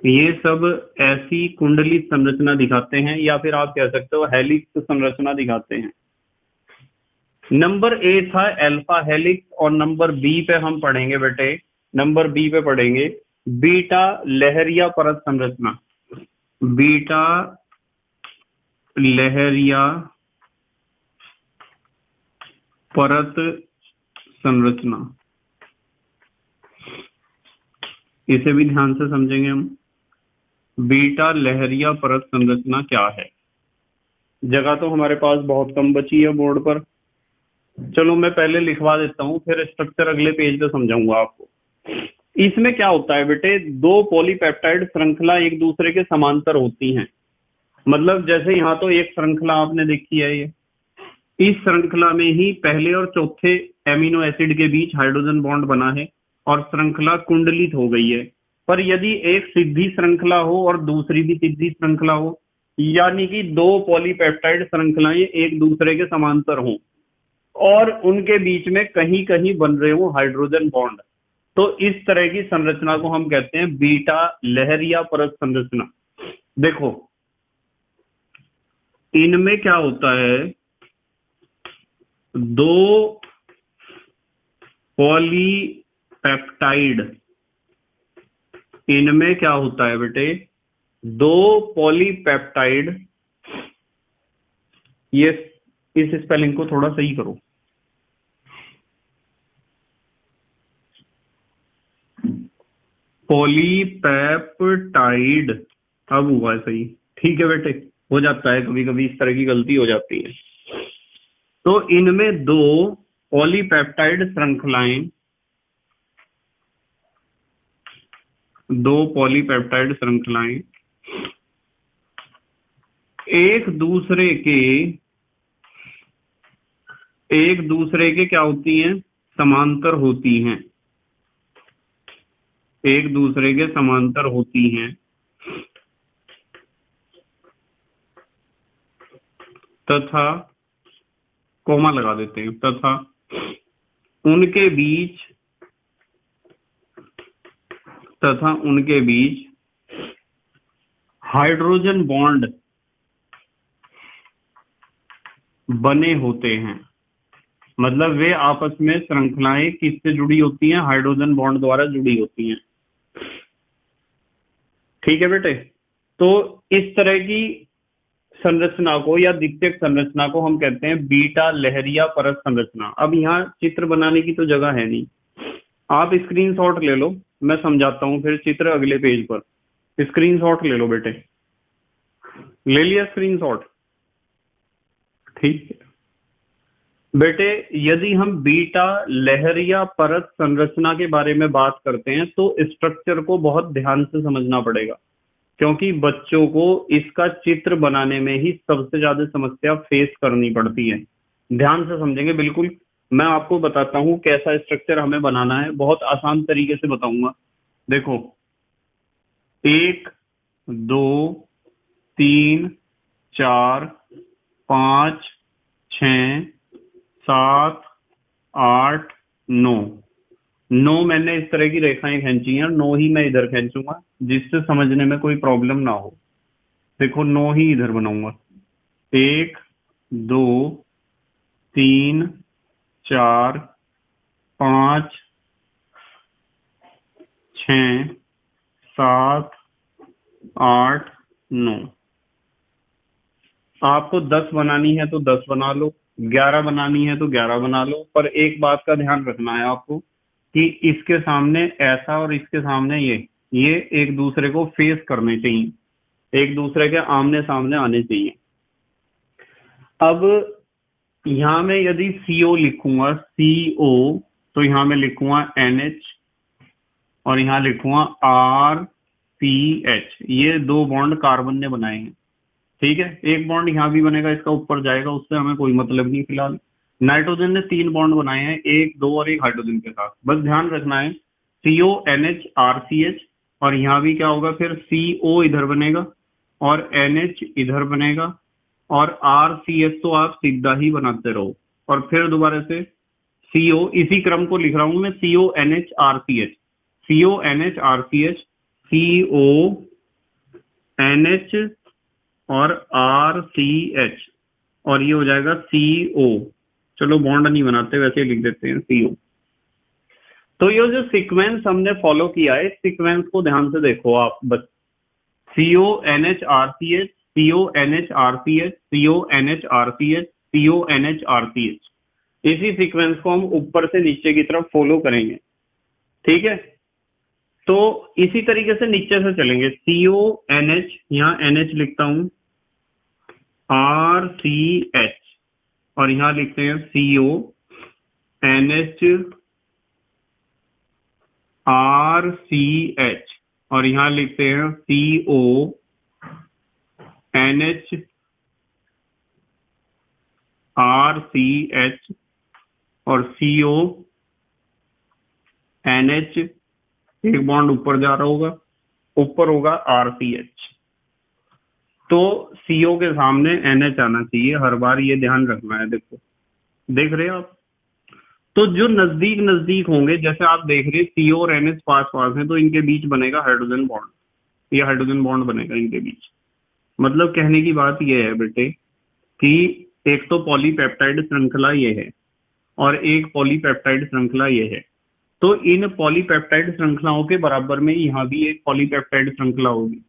ये सब ऐसी कुंडलित संरचना दिखाते हैं, या फिर आप कह सकते हो हेलिक्स संरचना दिखाते हैं। नंबर A था अल्फा हेलिक्स, और नंबर B पे हम पढ़ेंगे बेटे, नंबर B पे पढ़ेंगे बीटा लहरिया परत संरचना। बीटा लहरिया परत संरचना, इसे भी ध्यान से समझेंगे हम। बीटा लहरिया परत संरचना क्या है? जगह तो हमारे पास बहुत कम बची है बोर्ड पर, चलो मैं पहले लिखवा देता हूं, फिर स्ट्रक्चर अगले पेज पे समझाऊंगा आपको। इसमें क्या होता है बेटे, दो पॉलीपेप्टाइड श्रृंखला एक दूसरे के समांतर होती हैं। मतलब जैसे यहाँ तो एक श्रृंखला आपने देखी है, ये इस श्रृंखला में ही पहले और चौथे एमिनो एसिड के बीच हाइड्रोजन बॉन्ड बना है और श्रृंखला कुंडलित हो गई है। पर यदि एक सीधी श्रृंखला हो और दूसरी भी सीधी श्रृंखला हो, यानी कि दो पॉलीपेप्टाइड श्रृंखलाएं एक दूसरे के समांतर हों और उनके बीच में कहीं कहीं बन रहे हो हाइड्रोजन बॉन्ड, तो इस तरह की संरचना को हम कहते हैं बीटा लहरिया परत संरचना। देखो इनमें क्या होता है, दो पॉलीपेप्टाइड, इनमें क्या होता है बेटे, दो पॉलीपेप्टाइड, ये इस स्पेलिंग को थोड़ा सही करो, पॉलीपेप्टाइड, अब हुआ सही, ठीक है बेटे, हो जाता है कभी कभी इस तरह की गलती हो जाती है। तो इनमें दो पॉलीपेप्टाइड श्रृंखलाएं, दो पॉलीपेप्टाइड श्रृंखलाएं एक दूसरे के क्या होती हैं, समांतर होती हैं। एक दूसरे के समांतर होती हैं तथा, कोमा लगा देते हैं, तथा उनके बीच हाइड्रोजन बॉन्ड बने होते हैं। मतलब वे आपस में श्रृंखलाएं किससे जुड़ी होती हैं? हाइड्रोजन बॉन्ड द्वारा जुड़ी होती हैं। ठीक है बेटे, तो इस तरह की संरचना को या द्वितीयक संरचना को हम कहते हैं बीटा लहरिया परत संरचना। अब यहाँ चित्र बनाने की तो जगह है नहीं, आप स्क्रीनशॉट ले लो, मैं समझाता हूँ फिर चित्र अगले पेज पर। स्क्रीनशॉट ले लो बेटे, ले लिया स्क्रीनशॉट? ठीक है बेटे, यदि हम बीटा लहरिया परत संरचना के बारे में बात करते हैं तो स्ट्रक्चर को बहुत ध्यान से समझना पड़ेगा, क्योंकि बच्चों को इसका चित्र बनाने में ही सबसे ज्यादा समस्या फेस करनी पड़ती है। ध्यान से समझेंगे बिल्कुल। मैं आपको बताता हूं कैसा स्ट्रक्चर हमें बनाना है, बहुत आसान तरीके से बताऊंगा। देखो, 1 2 3 4 5 6 7 8 9 मैंने इस तरह की रेखाएं खींची हैं, 9 ही मैं इधर खींचूंगा जिससे समझने में कोई प्रॉब्लम ना हो। देखो 9 ही इधर बनाऊंगा, 1 2 3 4 5 6 7 8 9। आपको 10 बनानी है तो 10 बना लो, 11 बनानी है तो 11 बना लो, पर एक बात का ध्यान रखना है आपको कि इसके सामने ऐसा और इसके सामने ये एक दूसरे को फेस करने चाहिए, एक दूसरे के आमने सामने आने चाहिए। अब यहां में यदि CO लिखूंगा, CO, तो यहां में लिखूंगा NH और यहां लिखूंगा RCH। ये 2 बॉन्ड कार्बन ने बनाए हैं। ठीक है, एक बॉन्ड यहां भी बनेगा, इसका ऊपर जाएगा, उससे हमें कोई मतलब नहीं फिलहाल। नाइट्रोजन ने 3 बॉन्ड बनाए हैं, 1 2 और 1 हाइड्रोजन के साथ। बस ध्यान रखना है CO NH RCH, और यहाँ भी क्या होगा, फिर CO इधर बनेगा और NH इधर बनेगा और RCH तो आप सीधा ही बनाते रहो, और फिर दोबारा से CO, इसी क्रम को लिख रहा हूं मैं, CO NH RCH, CO NH RCH, CO NH और RCH, और ये हो जाएगा CO। चलो बॉन्ड नहीं बनाते, वैसे ही लिख देते हैं CO। तो ये जो सीक्वेंस हमने फॉलो किया है, इस सीक्वेंस को ध्यान से देखो आप बस। CO NH RCH, CO NH RCH, CO NH RCH, CO NH RCH, इसी सीक्वेंस को हम ऊपर से नीचे की तरफ फॉलो करेंगे। ठीक है, तो इसी तरीके से नीचे से चलेंगे। CO NH, यहाँ NH लिखता हूं, RCH, और यहां लिखते हैं CO NH RCH, और यहां लिखते हैं CO NH RCH, और CO NH, एक बॉन्ड ऊपर जा रहा होगा, ऊपर होगा RCH। तो CO के सामने NH आना चाहिए हर बार, ये ध्यान रखना है। देखो, देख रहे हो आप? तो जो नजदीक नजदीक होंगे, जैसे आप देख रहे हैं CO और NH पास पास हैं, तो इनके बीच बनेगा हाइड्रोजन बॉन्ड, ये हाइड्रोजन बॉन्ड बनेगा इनके बीच। मतलब कहने की बात ये है बेटे कि एक तो पॉलीपेप्टाइड श्रृंखला ये है और एक पॉलीपेप्टाइड श्रृंखला ये है, तो इन पॉलीपेप्टाइड श्रृंखलाओं के बराबर में यहाँ भी एक पॉलीपेप्टाइड श्रृंखला होगी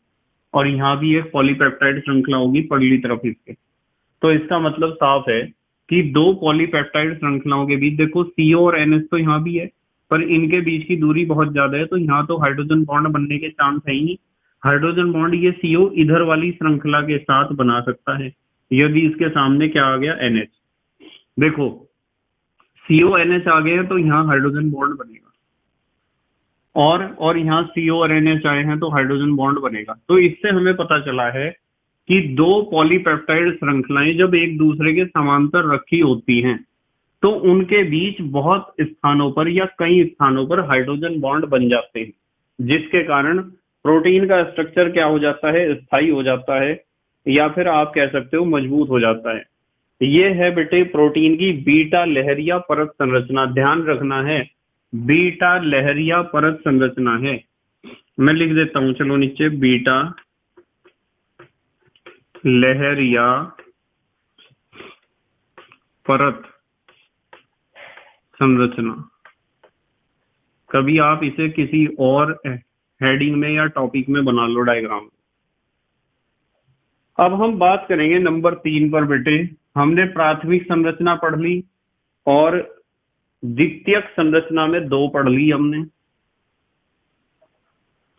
और यहाँ भी एक पॉलीपेप्टाइड श्रृंखला होगी पगली तरफ इसके। तो इसका मतलब साफ है कि 2 पॉलीपेप्टाइड श्रृंखलाओं के बीच, देखो CO और NH तो यहाँ भी है, पर इनके बीच की दूरी बहुत ज्यादा है, तो यहाँ तो हाइड्रोजन बॉन्ड बनने के चांस है ही नहीं। हाइड्रोजन बॉन्ड ये CO इधर वाली श्रृंखला के साथ बना सकता है यदि इसके सामने क्या आ गया, NH। देखो CO NH आ गए हैं तो यहाँ हाइड्रोजन बॉन्ड बनेगा, और यहाँ CO और NH आए हैं तो हाइड्रोजन बॉन्ड बनेगा। तो इससे हमें पता चला है कि 2 पॉलीपेप्टाइड श्रृंखलाएं जब एक दूसरे के समांतर रखी होती हैं तो उनके बीच बहुत स्थानों पर या कई स्थानों पर हाइड्रोजन बॉन्ड बन जाते हैं। जिसके कारण प्रोटीन का स्ट्रक्चर क्या हो जाता है, स्थायी हो जाता है, या फिर आप कह सकते हो मजबूत हो जाता है। ये है बेटे प्रोटीन की बीटा लहरिया परत संरचना। ध्यान रखना है, बीटा लहरिया परत संरचना है। मैं लिख देता हूं, चलो नीचे, बीटा लहरिया परत संरचना। कभी आप इसे किसी और हेडिंग में या टॉपिक में बना लो डायग्राम। अब हम बात करेंगे नंबर 3 पर बेटे। हमने प्राथमिक संरचना पढ़ ली और द्वितीयक संरचना में 2 पढ़ ली हमने।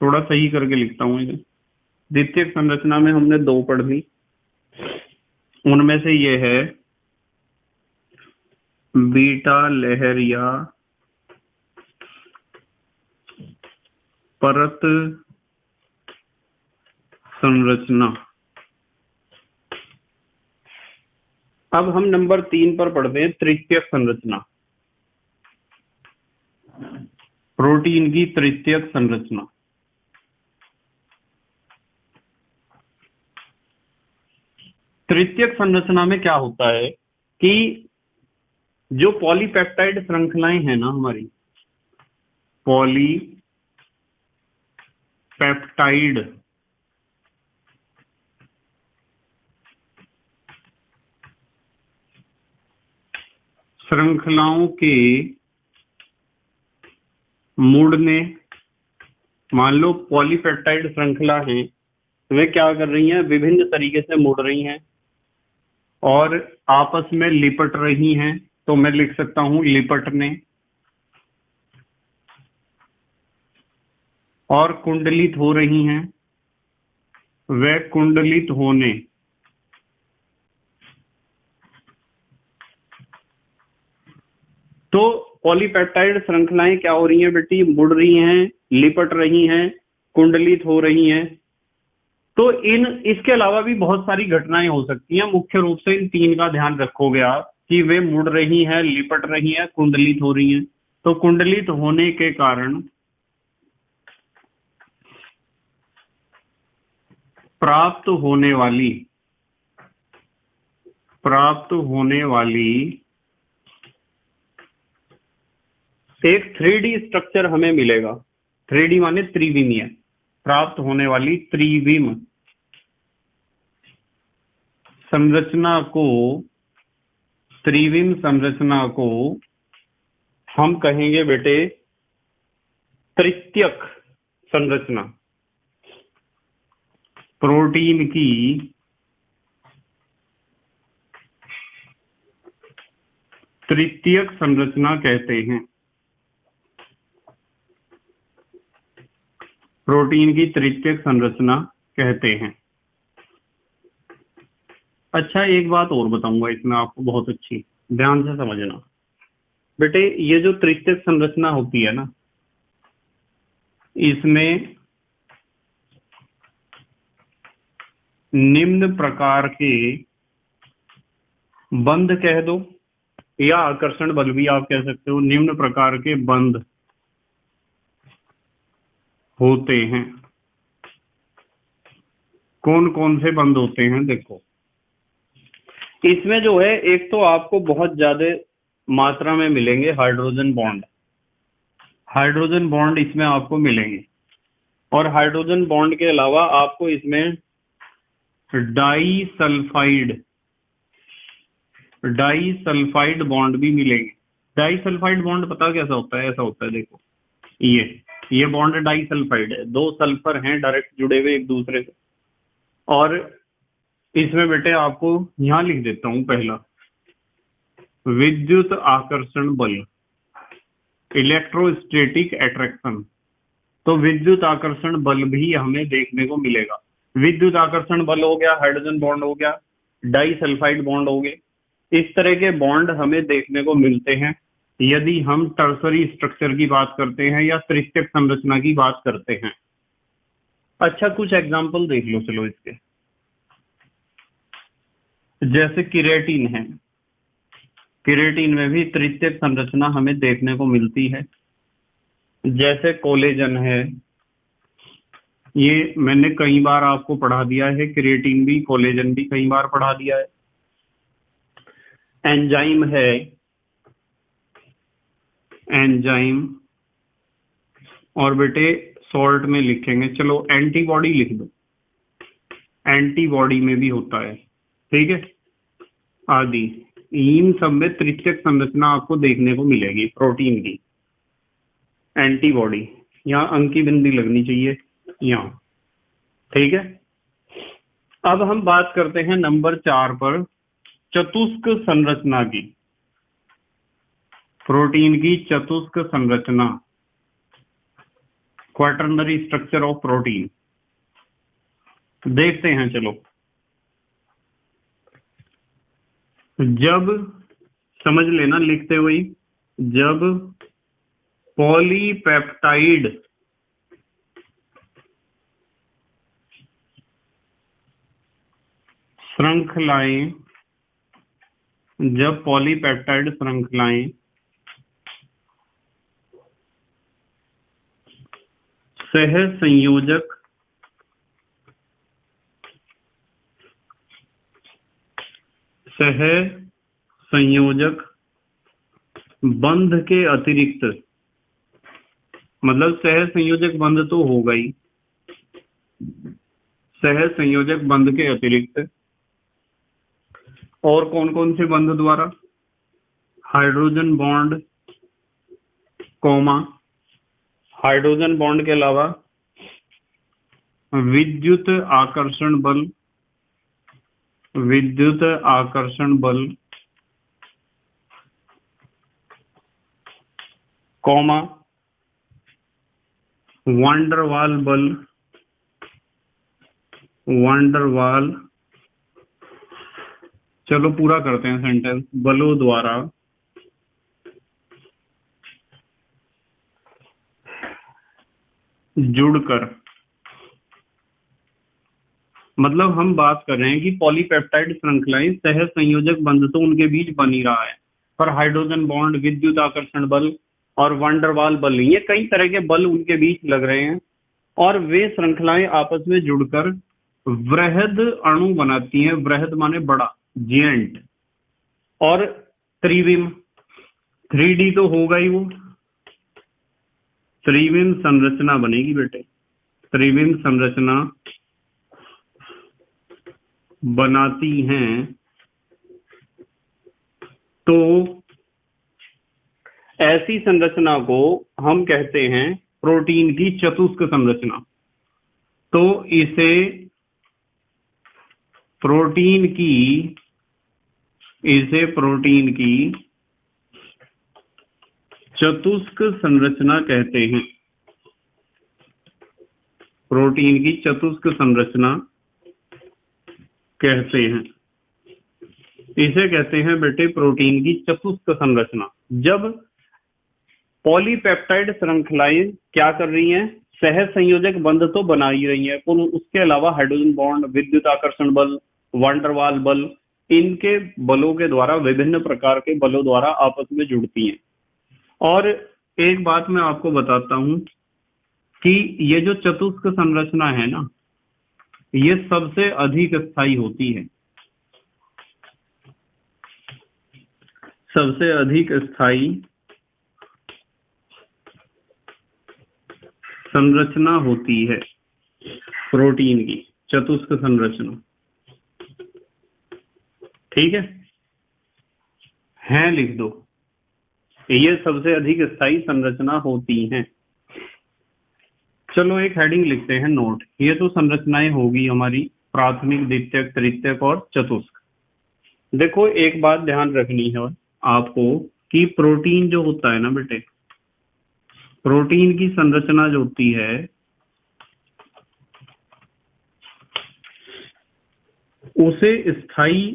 थोड़ा सही करके लिखता हूं इसे। द्वितीयक संरचना में हमने 2 पढ़ ली, उनमें से ये है बीटा लहरिया परत संरचना। अब हम नंबर 3 पर पढ़ते हैं तृतीयक संरचना, प्रोटीन की तृतीयक संरचना। तृतीयक संरचना में क्या होता है कि जो पॉलीपेप्टाइड श्रृंखलाएं हैं ना हमारी, पॉलीपेप्टाइड श्रृंखलाओं के मुड़ने, मान लो पॉलीपेप्टाइड श्रृंखला है, वे क्या कर रही हैं, विभिन्न तरीके से मुड़ रही हैं और आपस में लिपट रही हैं। तो मैं लिख सकता हूं लिपटने, और कुंडलित हो रही हैं, वे कुंडलित होने। तो पॉलीपेप्टाइड श्रृंखलाएं क्या हो रही हैं बेटी, मुड़ रही हैं, लिपट रही हैं, कुंडलित हो रही हैं। तो इसके अलावा भी बहुत सारी घटनाएं हो सकती हैं। मुख्य रूप से इन 3 का ध्यान रखोगे आप कि वे मुड़ रही हैं, लिपट रही हैं, कुंडलित हो रही हैं। तो कुंडलित होने के कारण प्राप्त होने वाली एक 3D स्ट्रक्चर हमें मिलेगा। 3D माने त्रिविमीय। प्राप्त होने वाली त्रिविम संरचना को हम कहेंगे बेटे तृतीयक संरचना। प्रोटीन की तृतीयक संरचना कहते हैं। प्रोटीन की तृतीयक संरचना कहते हैं। अच्छा, एक बात और बताऊंगा इसमें आपको, बहुत अच्छी, ध्यान से समझना बेटे। ये जो तृतीयक संरचना होती है ना, इसमें निम्न प्रकार के बंध कह दो या आकर्षण बल भी आप कह सकते हो, निम्न प्रकार के बंध होते हैं। कौन कौन से बंध होते हैं, देखो इसमें जो है, एक तो आपको बहुत ज्यादा मात्रा में मिलेंगे हाइड्रोजन बॉन्ड इसमें आपको मिलेंगे। और हाइड्रोजन बॉन्ड के अलावा आपको इसमें डाइसल्फाइड बॉन्ड भी मिलेंगे। डाइसल्फाइड बॉन्ड पता कैसा होता है, ऐसा होता है, देखो ये बॉन्ड डाइसल्फाइड है, 2 सल्फर हैं डायरेक्ट जुड़े हुए एक दूसरे से। और इसमें बेटे आपको यहां लिख देता हूं, पहला विद्युत आकर्षण बल, इलेक्ट्रोस्टैटिक अट्रैक्शन। तो विद्युत आकर्षण बल भी हमें देखने को मिलेगा। विद्युत आकर्षण बल हो गया, हाइड्रोजन बॉन्ड हो गया, डाइसल्फाइड बॉन्ड हो गए। इस तरह के बॉन्ड हमें देखने को मिलते हैं यदि हम टर्सरी स्ट्रक्चर की बात करते हैं या तृतीयक संरचना की बात करते हैं। अच्छा, कुछ एग्जाम्पल देख लो चलो इसके। जैसे किरेटिन है, किरेटिन में भी तृतीयक संरचना हमें देखने को मिलती है। जैसे कोलेजन है, ये मैंने कई बार आपको पढ़ा दिया है, क्रिएटिन भी, कोलेजन भी कई बार पढ़ा दिया है। एंजाइम है, एंजाइम, और बेटे सॉल्ट में लिखेंगे, चलो एंटीबॉडी लिख दो, एंटीबॉडी में भी होता है, ठीक है, आदि। इन सब में तृतीयक संरचना आपको देखने को मिलेगी प्रोटीन की। एंटीबॉडी, यहाँ अंक की बिंदी लगनी चाहिए यहाँ, ठीक है। अब हम बात करते हैं नंबर 4 पर, चतुष्क संरचना की, प्रोटीन की चतुष्क संरचना, क्वाटरनरी स्ट्रक्चर ऑफ प्रोटीन। देखते हैं, चलो। जब, समझ लेना लिखते हुए, जब पॉलीपेप्टाइड श्रृंखलाएं, जब पॉलीपेप्टाइड श्रृंखलाएं सह संयोजक बंध के अतिरिक्त, मतलब सह संयोजक बंध तो होगा ही, सह संयोजक बंध के अतिरिक्त और कौन कौन से बंध द्वारा, hydrogen bond, comma, hydrogen bond के अलावा विद्युत आकर्षण बल, विद्युत आकर्षण बल, कॉमा, वांडरवाल बल, वांडरवाल, चलो पूरा करते हैं सेंटेंस, बलों द्वारा जुड़कर। मतलब हम बात कर रहे हैं कि पॉलीपेप्टाइड श्रृंखलाएं सह संयोजक बंध तो उनके बीच बन ही रहा है, पर हाइड्रोजन बॉन्ड, विद्युत आकर्षण बल और वांडरवाल बल, ये कई तरह के बल उनके बीच लग रहे हैं, और वे श्रृंखलाएं आपस में जुड़कर वृहद अणु बनाती हैं। वृहद माने बड़ा, जिएंट, और त्रिविम, 3D तो होगा ही वो, त्रिविम संरचना बनेगी बेटे, त्रिविम संरचना बनाती हैं। तो ऐसी संरचना को हम कहते हैं प्रोटीन की चतुष्क संरचना। तो इसे प्रोटीन की चतुष्क संरचना कहते हैं, प्रोटीन की चतुष्क संरचना कहते हैं। इसे कहते हैं बेटे प्रोटीन की चतुष्क संरचना। जब पॉलीपेप्टाइड श्रृंखलाएं क्या कर रही हैं, सह संयोजक बंध तो बना ही रही है, पर उसके अलावा हाइड्रोजन बॉन्ड, विद्युत आकर्षण बल, वांडरवाल बल, इनके बलों के द्वारा, विभिन्न प्रकार के बलों द्वारा आपस में जुड़ती हैं। और एक बात मैं आपको बताता हूं कि ये जो चतुष्क संरचना है ना, ये सबसे अधिक स्थायी होती है, सबसे अधिक स्थायी संरचना होती है प्रोटीन की चतुष्क संरचना, ठीक है लिख दो, ये सबसे अधिक स्थायी संरचना होती हैं। चलो एक हेडिंग लिखते हैं, नोट। ये तो संरचनाएं होगी हमारी प्राथमिक, द्वितीयक, तृतीयक और चतुष्क। देखो एक बात ध्यान रखनी है आपको कि प्रोटीन जो होता है ना बेटे, प्रोटीन की संरचना जो होती है उसे स्थायी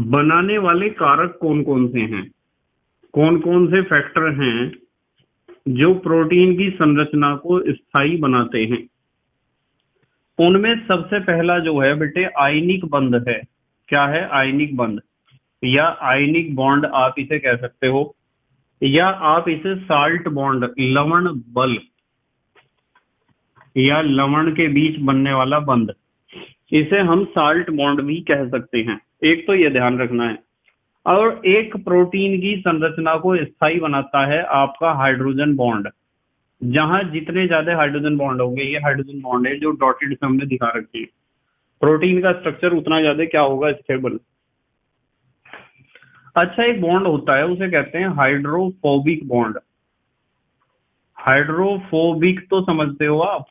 बनाने वाले कारक कौन कौन से हैं, कौन कौन से फैक्टर हैं जो प्रोटीन की संरचना को स्थायी बनाते हैं। उनमें सबसे पहला जो है बेटे आयनिक बंध है। क्या है? आयनिक बंध या आयनिक बॉन्ड आप इसे कह सकते हो, या आप इसे साल्ट बॉन्ड, लवण बल, या लवण के बीच बनने वाला बंध, इसे हम साल्ट बॉन्ड भी कह सकते हैं। एक तो ये ध्यान रखना है। और एक प्रोटीन की संरचना को स्थायी बनाता है आपका हाइड्रोजन बॉन्ड। जहां जितने ज्यादा हाइड्रोजन बॉन्ड होंगे, ये हाइड्रोजन बॉन्ड है जो डॉटेड से हमने दिखा रखी है, प्रोटीन का स्ट्रक्चर उतना ज्यादा क्या होगा, स्टेबल। अच्छा, एक बॉन्ड होता है उसे कहते हैं हाइड्रोफोबिक बॉन्ड। हाइड्रोफोबिक तो समझते हो आप,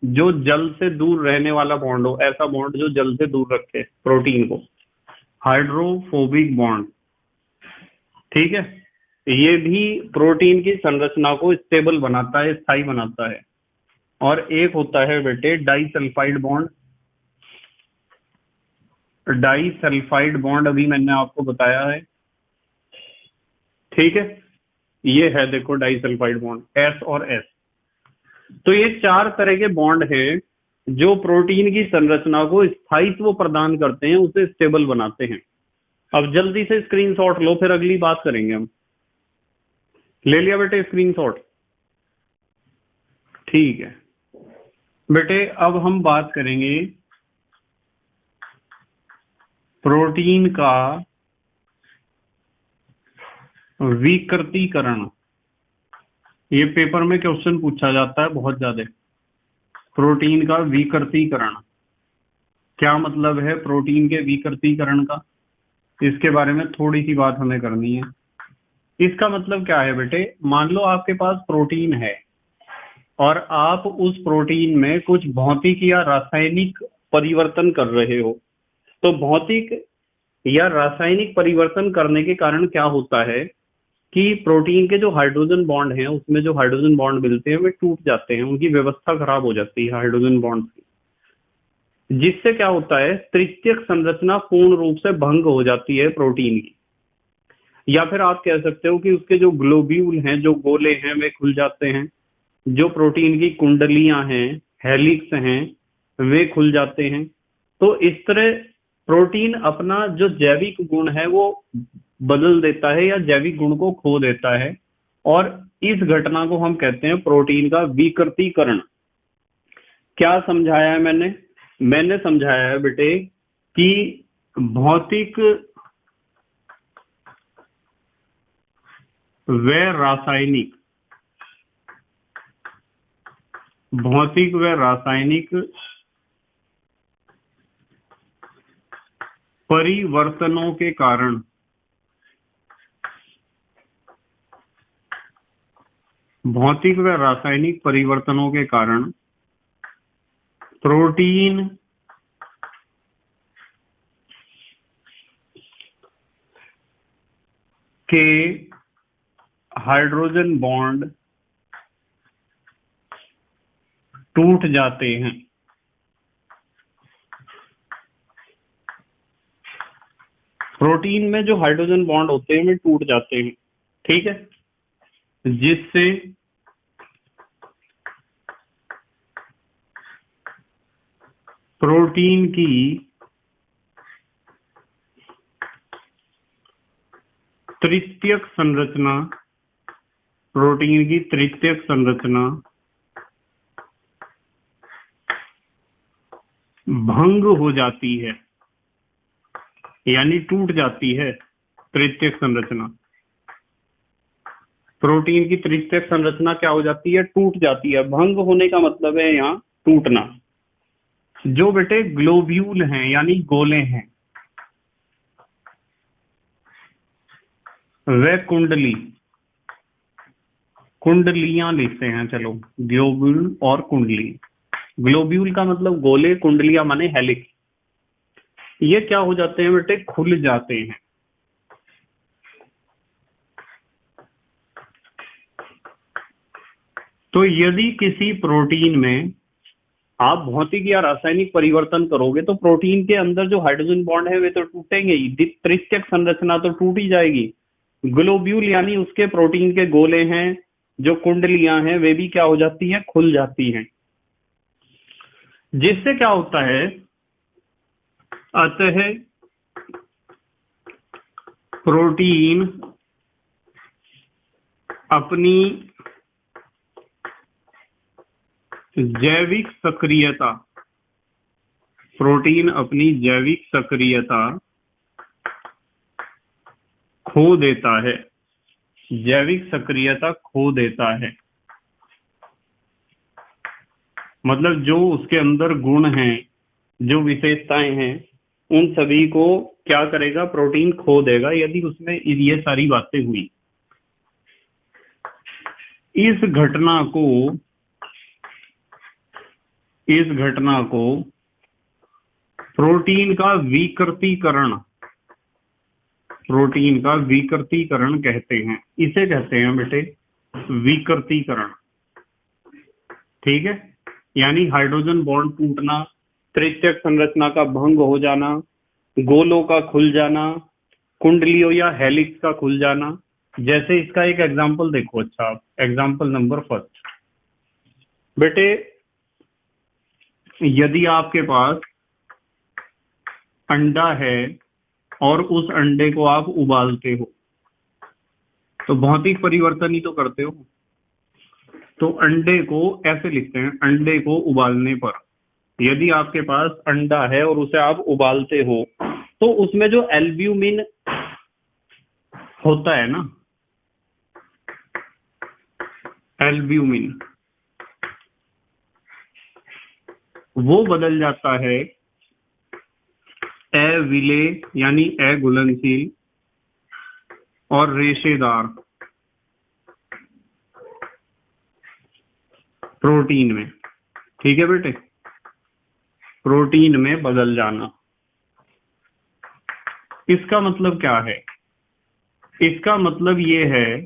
जो जल से दूर रहने वाला बॉन्ड हो, ऐसा बॉन्ड जो जल से दूर रखे प्रोटीन को, हाइड्रोफोबिक बॉन्ड। ठीक है, ये भी प्रोटीन की संरचना को स्टेबल बनाता है, स्थायी बनाता है। और एक होता है बेटे डाइसल्फाइड बॉन्ड। डाइसल्फाइड बॉन्ड अभी मैंने आपको बताया है। ठीक है, ये है देखो डाइसल्फाइड बॉन्ड, एस और एस। तो ये चार तरह के बॉन्ड हैं जो प्रोटीन की संरचना को स्थायित्व प्रदान करते हैं, उसे स्टेबल बनाते हैं। अब जल्दी से स्क्रीनशॉट लो, फिर अगली बात करेंगे हम। ले लिया बेटे स्क्रीनशॉट? ठीक है बेटे, अब हम बात करेंगे प्रोटीन का विकृतीकरण। ये पेपर में क्वेश्चन पूछा जाता है बहुत ज्यादा। प्रोटीन का विकृतीकरण क्या मतलब है? प्रोटीन के विकृतीकरण का, इसके बारे में थोड़ी सी बात हमें करनी है। इसका मतलब क्या है बेटे? मान लो आपके पास प्रोटीन है और आप उस प्रोटीन में कुछ भौतिक या रासायनिक परिवर्तन कर रहे हो। तो भौतिक या रासायनिक परिवर्तन करने के कारण क्या होता है कि प्रोटीन के जो हाइड्रोजन बॉन्ड हैं, उसमें जो हाइड्रोजन बॉन्ड मिलते हैं वे टूट जाते हैं, उनकी व्यवस्था खराब हो जाती है हाइड्रोजन बॉन्ड की। जिससे क्या होता है, तृतीयक संरचना पूर्ण रूप से भंग हो जाती है प्रोटीन की। या फिर आप कह सकते हो कि उसके जो ग्लोब्यूल हैं, जो गोले हैं, वे खुल जाते हैं। जो प्रोटीन की कुंडलियां हैं, हेलिक्स हैं, वे खुल जाते हैं। तो इस तरह प्रोटीन अपना जो जैविक गुण है वो बदल देता है या जैविक गुण को खो देता है। और इस घटना को हम कहते हैं प्रोटीन का विकृतीकरण। क्या समझाया है मैंने? मैंने समझाया है बेटे कि भौतिक व रासायनिक, भौतिक व रासायनिक परिवर्तनों के कारण भौतिक व रासायनिक परिवर्तनों के कारण प्रोटीन के हाइड्रोजन बॉन्ड टूट जाते हैं। प्रोटीन में जो हाइड्रोजन बॉन्ड होते हैं वे टूट जाते हैं। ठीक है, जिससे प्रोटीन की तृतीयक संरचना, प्रोटीन की तृतीयक संरचना भंग हो जाती है, यानी टूट जाती है। तृतीयक संरचना, प्रोटीन की तृतीयक संरचना क्या हो जाती है? टूट जाती है। भंग होने का मतलब है यहाँ टूटना। जो बेटे ग्लोब्यूल हैं यानी गोले हैं, वे कुंडलियां लिखते हैं। चलो, ग्लोब्यूल और कुंडली। ग्लोब्यूल का मतलब गोले, कुंडलियां माने हेलिक्स। ये क्या हो जाते हैं बेटे? खुल जाते हैं। तो यदि किसी प्रोटीन में आप भौतिक या रासायनिक परिवर्तन करोगे तो प्रोटीन के अंदर जो हाइड्रोजन बॉन्ड है वे तो टूटेंगे ही, तृतीयक संरचना तो टूट ही जाएगी। ग्लोब्यूल यानी उसके प्रोटीन के गोले हैं, जो कुंडलियां हैं, वे भी क्या हो जाती हैं? खुल जाती हैं। जिससे क्या होता है, अतः प्रोटीन अपनी जैविक सक्रियता, प्रोटीन अपनी जैविक सक्रियता खो देता है, जैविक सक्रियता खो देता है। मतलब जो उसके अंदर गुण हैं, जो विशेषताएं हैं, उन सभी को क्या करेगा, प्रोटीन खो देगा यदि उसमें ये सारी बातें हुई। इस घटना को प्रोटीन का विकृतीकरण कहते हैं। इसे कहते हैं बेटे विकृतीकरण। ठीक है, यानी हाइड्रोजन बॉन्ड टूटना, तृतीयक संरचना का भंग हो जाना, गोलों का खुल जाना, कुंडलियों या हेलिक्स का खुल जाना। जैसे इसका एक एग्जांपल देखो। अच्छा, एग्जांपल नंबर फर्स्ट बेटे, यदि आपके पास अंडा है और उस अंडे को आप उबालते हो, तो भौतिक परिवर्तन ही तो करते हो। तो अंडे को ऐसे लिखते हैं, अंडे को उबालने पर, यदि आपके पास अंडा है और उसे आप उबालते हो, तो उसमें जो एल्ब्यूमिन होता है ना, एल्ब्यूमिन, वो बदल जाता है अविलेय यानी अघुलनशील और रेशेदार प्रोटीन में। ठीक है बेटे, प्रोटीन में बदल जाना। इसका मतलब क्या है? इसका मतलब ये है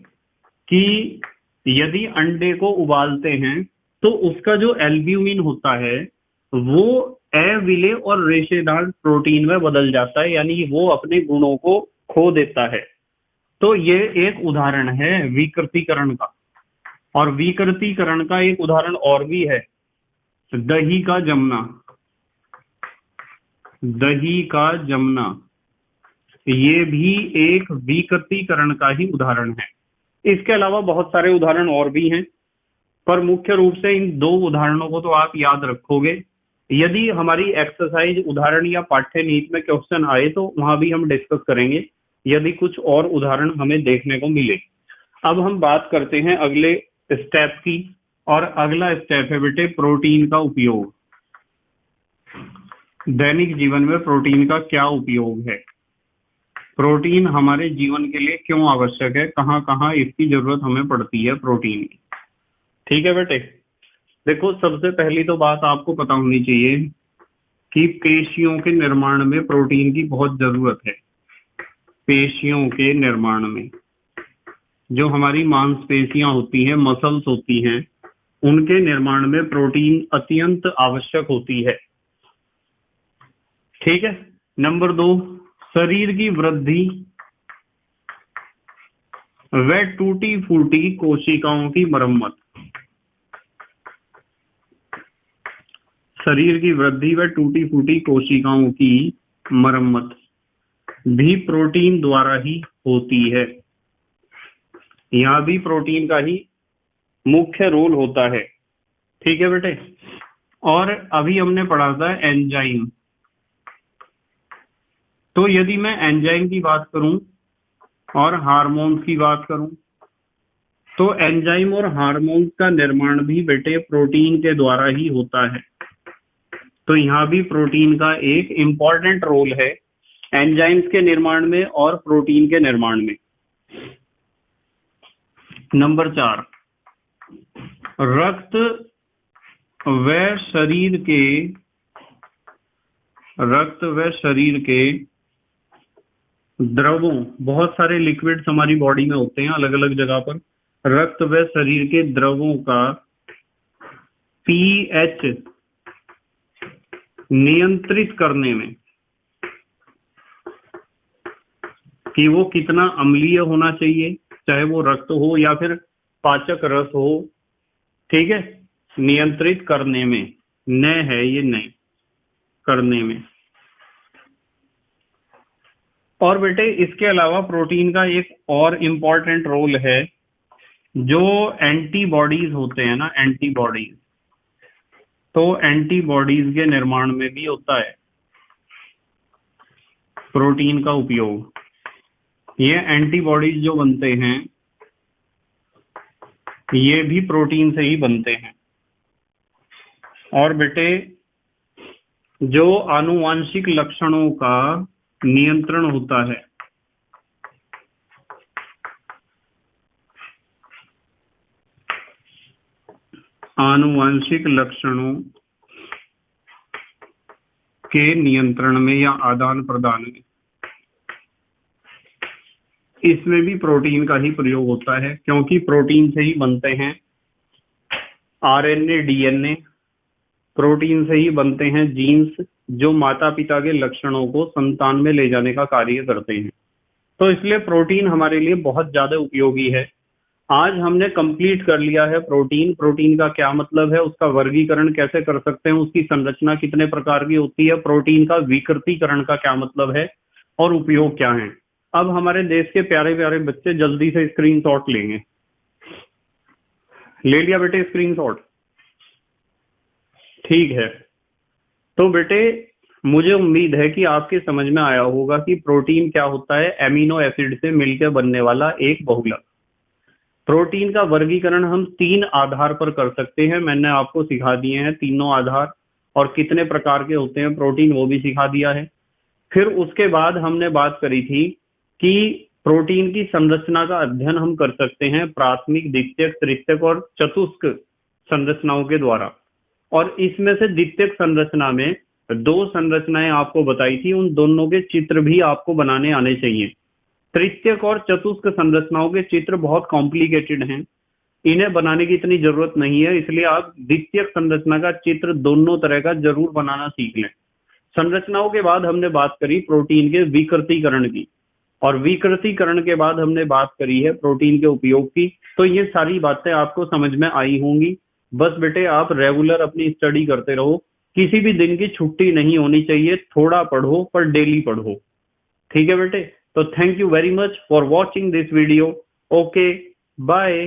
कि यदि अंडे को उबालते हैं तो उसका जो एल्ब्यूमिन होता है वो अविलेय और रेशेदार प्रोटीन में बदल जाता है, यानी वो अपने गुणों को खो देता है। तो ये एक उदाहरण है विकृतीकरण का। और विकृतीकरण का एक उदाहरण और भी है, दही का जमना। दही का जमना ये भी एक विकृतीकरण का ही उदाहरण है। इसके अलावा बहुत सारे उदाहरण और भी हैं, पर मुख्य रूप से इन दो उदाहरणों को तो आप याद रखोगे। यदि हमारी एक्सरसाइज उदाहरण या पाठ्य नीति में क्वेश्चन आए तो वहां भी हम डिस्कस करेंगे, यदि कुछ और उदाहरण हमें देखने को मिले। अब हम बात करते हैं अगले स्टेप की, और अगला स्टेप है बेटे प्रोटीन का उपयोग। दैनिक जीवन में प्रोटीन का क्या उपयोग है, प्रोटीन हमारे जीवन के लिए क्यों आवश्यक है, कहाँ कहाँ इसकी जरूरत हमें पड़ती है प्रोटीन की। ठीक है बेटे, देखो सबसे पहली तो बात आपको पता होनी चाहिए कि पेशियों के निर्माण में प्रोटीन की बहुत जरूरत है। पेशियों के निर्माण में जो हमारी मांसपेशियां होती हैं, मसल्स होती हैं, उनके निर्माण में प्रोटीन अत्यंत आवश्यक होती है। ठीक है। नंबर 2, शरीर की वृद्धि व टूटी फूटी कोशिकाओं की मरम्मत। शरीर की वृद्धि व टूटी फूटी कोशिकाओं की मरम्मत भी प्रोटीन द्वारा ही होती है। यहां भी प्रोटीन का ही मुख्य रोल होता है। ठीक है बेटे। और अभी हमने पढ़ा था एंजाइम। तो यदि मैं एंजाइम की बात करूं और हार्मोन्स की बात करूं, तो एंजाइम और हार्मोन्स का निर्माण भी बेटे प्रोटीन के द्वारा ही होता है। तो यहाँ भी प्रोटीन का एक इंपॉर्टेंट रोल है एंजाइम्स के निर्माण में और प्रोटीन के निर्माण में। नंबर 4, रक्त व शरीर के द्रवों, बहुत सारे लिक्विड्स हमारी बॉडी में होते हैं अलग अलग जगह पर। रक्त व शरीर के द्रवों का पीएच नियंत्रित करने में, कि वो कितना अम्लीय होना चाहिए, चाहे वो रक्त हो या फिर पाचक रस हो। ठीक है, नियंत्रित करने में, न है ये, नहीं करने में। और बेटे इसके अलावा प्रोटीन का एक और इम्पॉर्टेंट रोल है, जो एंटीबॉडीज होते हैं ना, एंटीबॉडीज, तो एंटीबॉडीज के निर्माण में भी होता है प्रोटीन का उपयोग। ये एंटीबॉडीज जो बनते हैं ये भी प्रोटीन से ही बनते हैं। और बेटे जो आनुवांशिक लक्षणों का नियंत्रण होता है, आनुवांशिक लक्षणों के नियंत्रण में या आदान प्रदान में, इसमें भी प्रोटीन का ही प्रयोग होता है, क्योंकि प्रोटीन से ही बनते हैं आरएनए, डीएनए, प्रोटीन से ही बनते हैं जीन्स, जो माता पिता के लक्षणों को संतान में ले जाने का कार्य करते हैं। तो इसलिए प्रोटीन हमारे लिए बहुत ज्यादा उपयोगी है। आज हमने कंप्लीट कर लिया है प्रोटीन का क्या मतलब है, उसका वर्गीकरण कैसे कर सकते हैं, उसकी संरचना कितने प्रकार की होती है, प्रोटीन का विकृतीकरण का क्या मतलब है और उपयोग क्या है। अब हमारे देश के प्यारे प्यारे बच्चे जल्दी से स्क्रीनशॉट लेंगे। ले लिया बेटे स्क्रीनशॉट? ठीक है। तो बेटे मुझे उम्मीद है कि आपके समझ में आया होगा कि प्रोटीन क्या होता है। एमिनो एसिड से मिलकर बनने वाला एक बहुलक। प्रोटीन का वर्गीकरण हम 3 आधार पर कर सकते हैं। मैंने आपको सिखा दिए हैं तीनों आधार, और कितने प्रकार के होते हैं प्रोटीन वो भी सिखा दिया है। फिर उसके बाद हमने बात करी थी कि प्रोटीन की संरचना का अध्ययन हम कर सकते हैं प्राथमिक, द्वितीयक, तृतीयक और चतुष्क संरचनाओं के द्वारा। और इसमें से द्वितीयक संरचना में 2 संरचनाएं आपको बताई थी, उन दोनों के चित्र भी आपको बनाने आने चाहिए। तृतीयक और चतुष्क संरचनाओं के चित्र बहुत कॉम्प्लिकेटेड हैं, इन्हें बनाने की इतनी जरूरत नहीं है, इसलिए आप द्वितीयक संरचना का चित्र दोनों तरह का जरूर बनाना सीख लें। संरचनाओं के बाद हमने बात करी प्रोटीन के विकृतीकरण की, और विकृतीकरण के बाद हमने बात करी है प्रोटीन के उपयोग की। तो ये सारी बातें आपको समझ में आई होंगी। बस बेटे आप रेगुलर अपनी स्टडी करते रहो, किसी भी दिन की छुट्टी नहीं होनी चाहिए, थोड़ा पढ़ो पर डेली पढ़ो। ठीक है बेटे? तो thank you very much for watching this video. Okay, bye.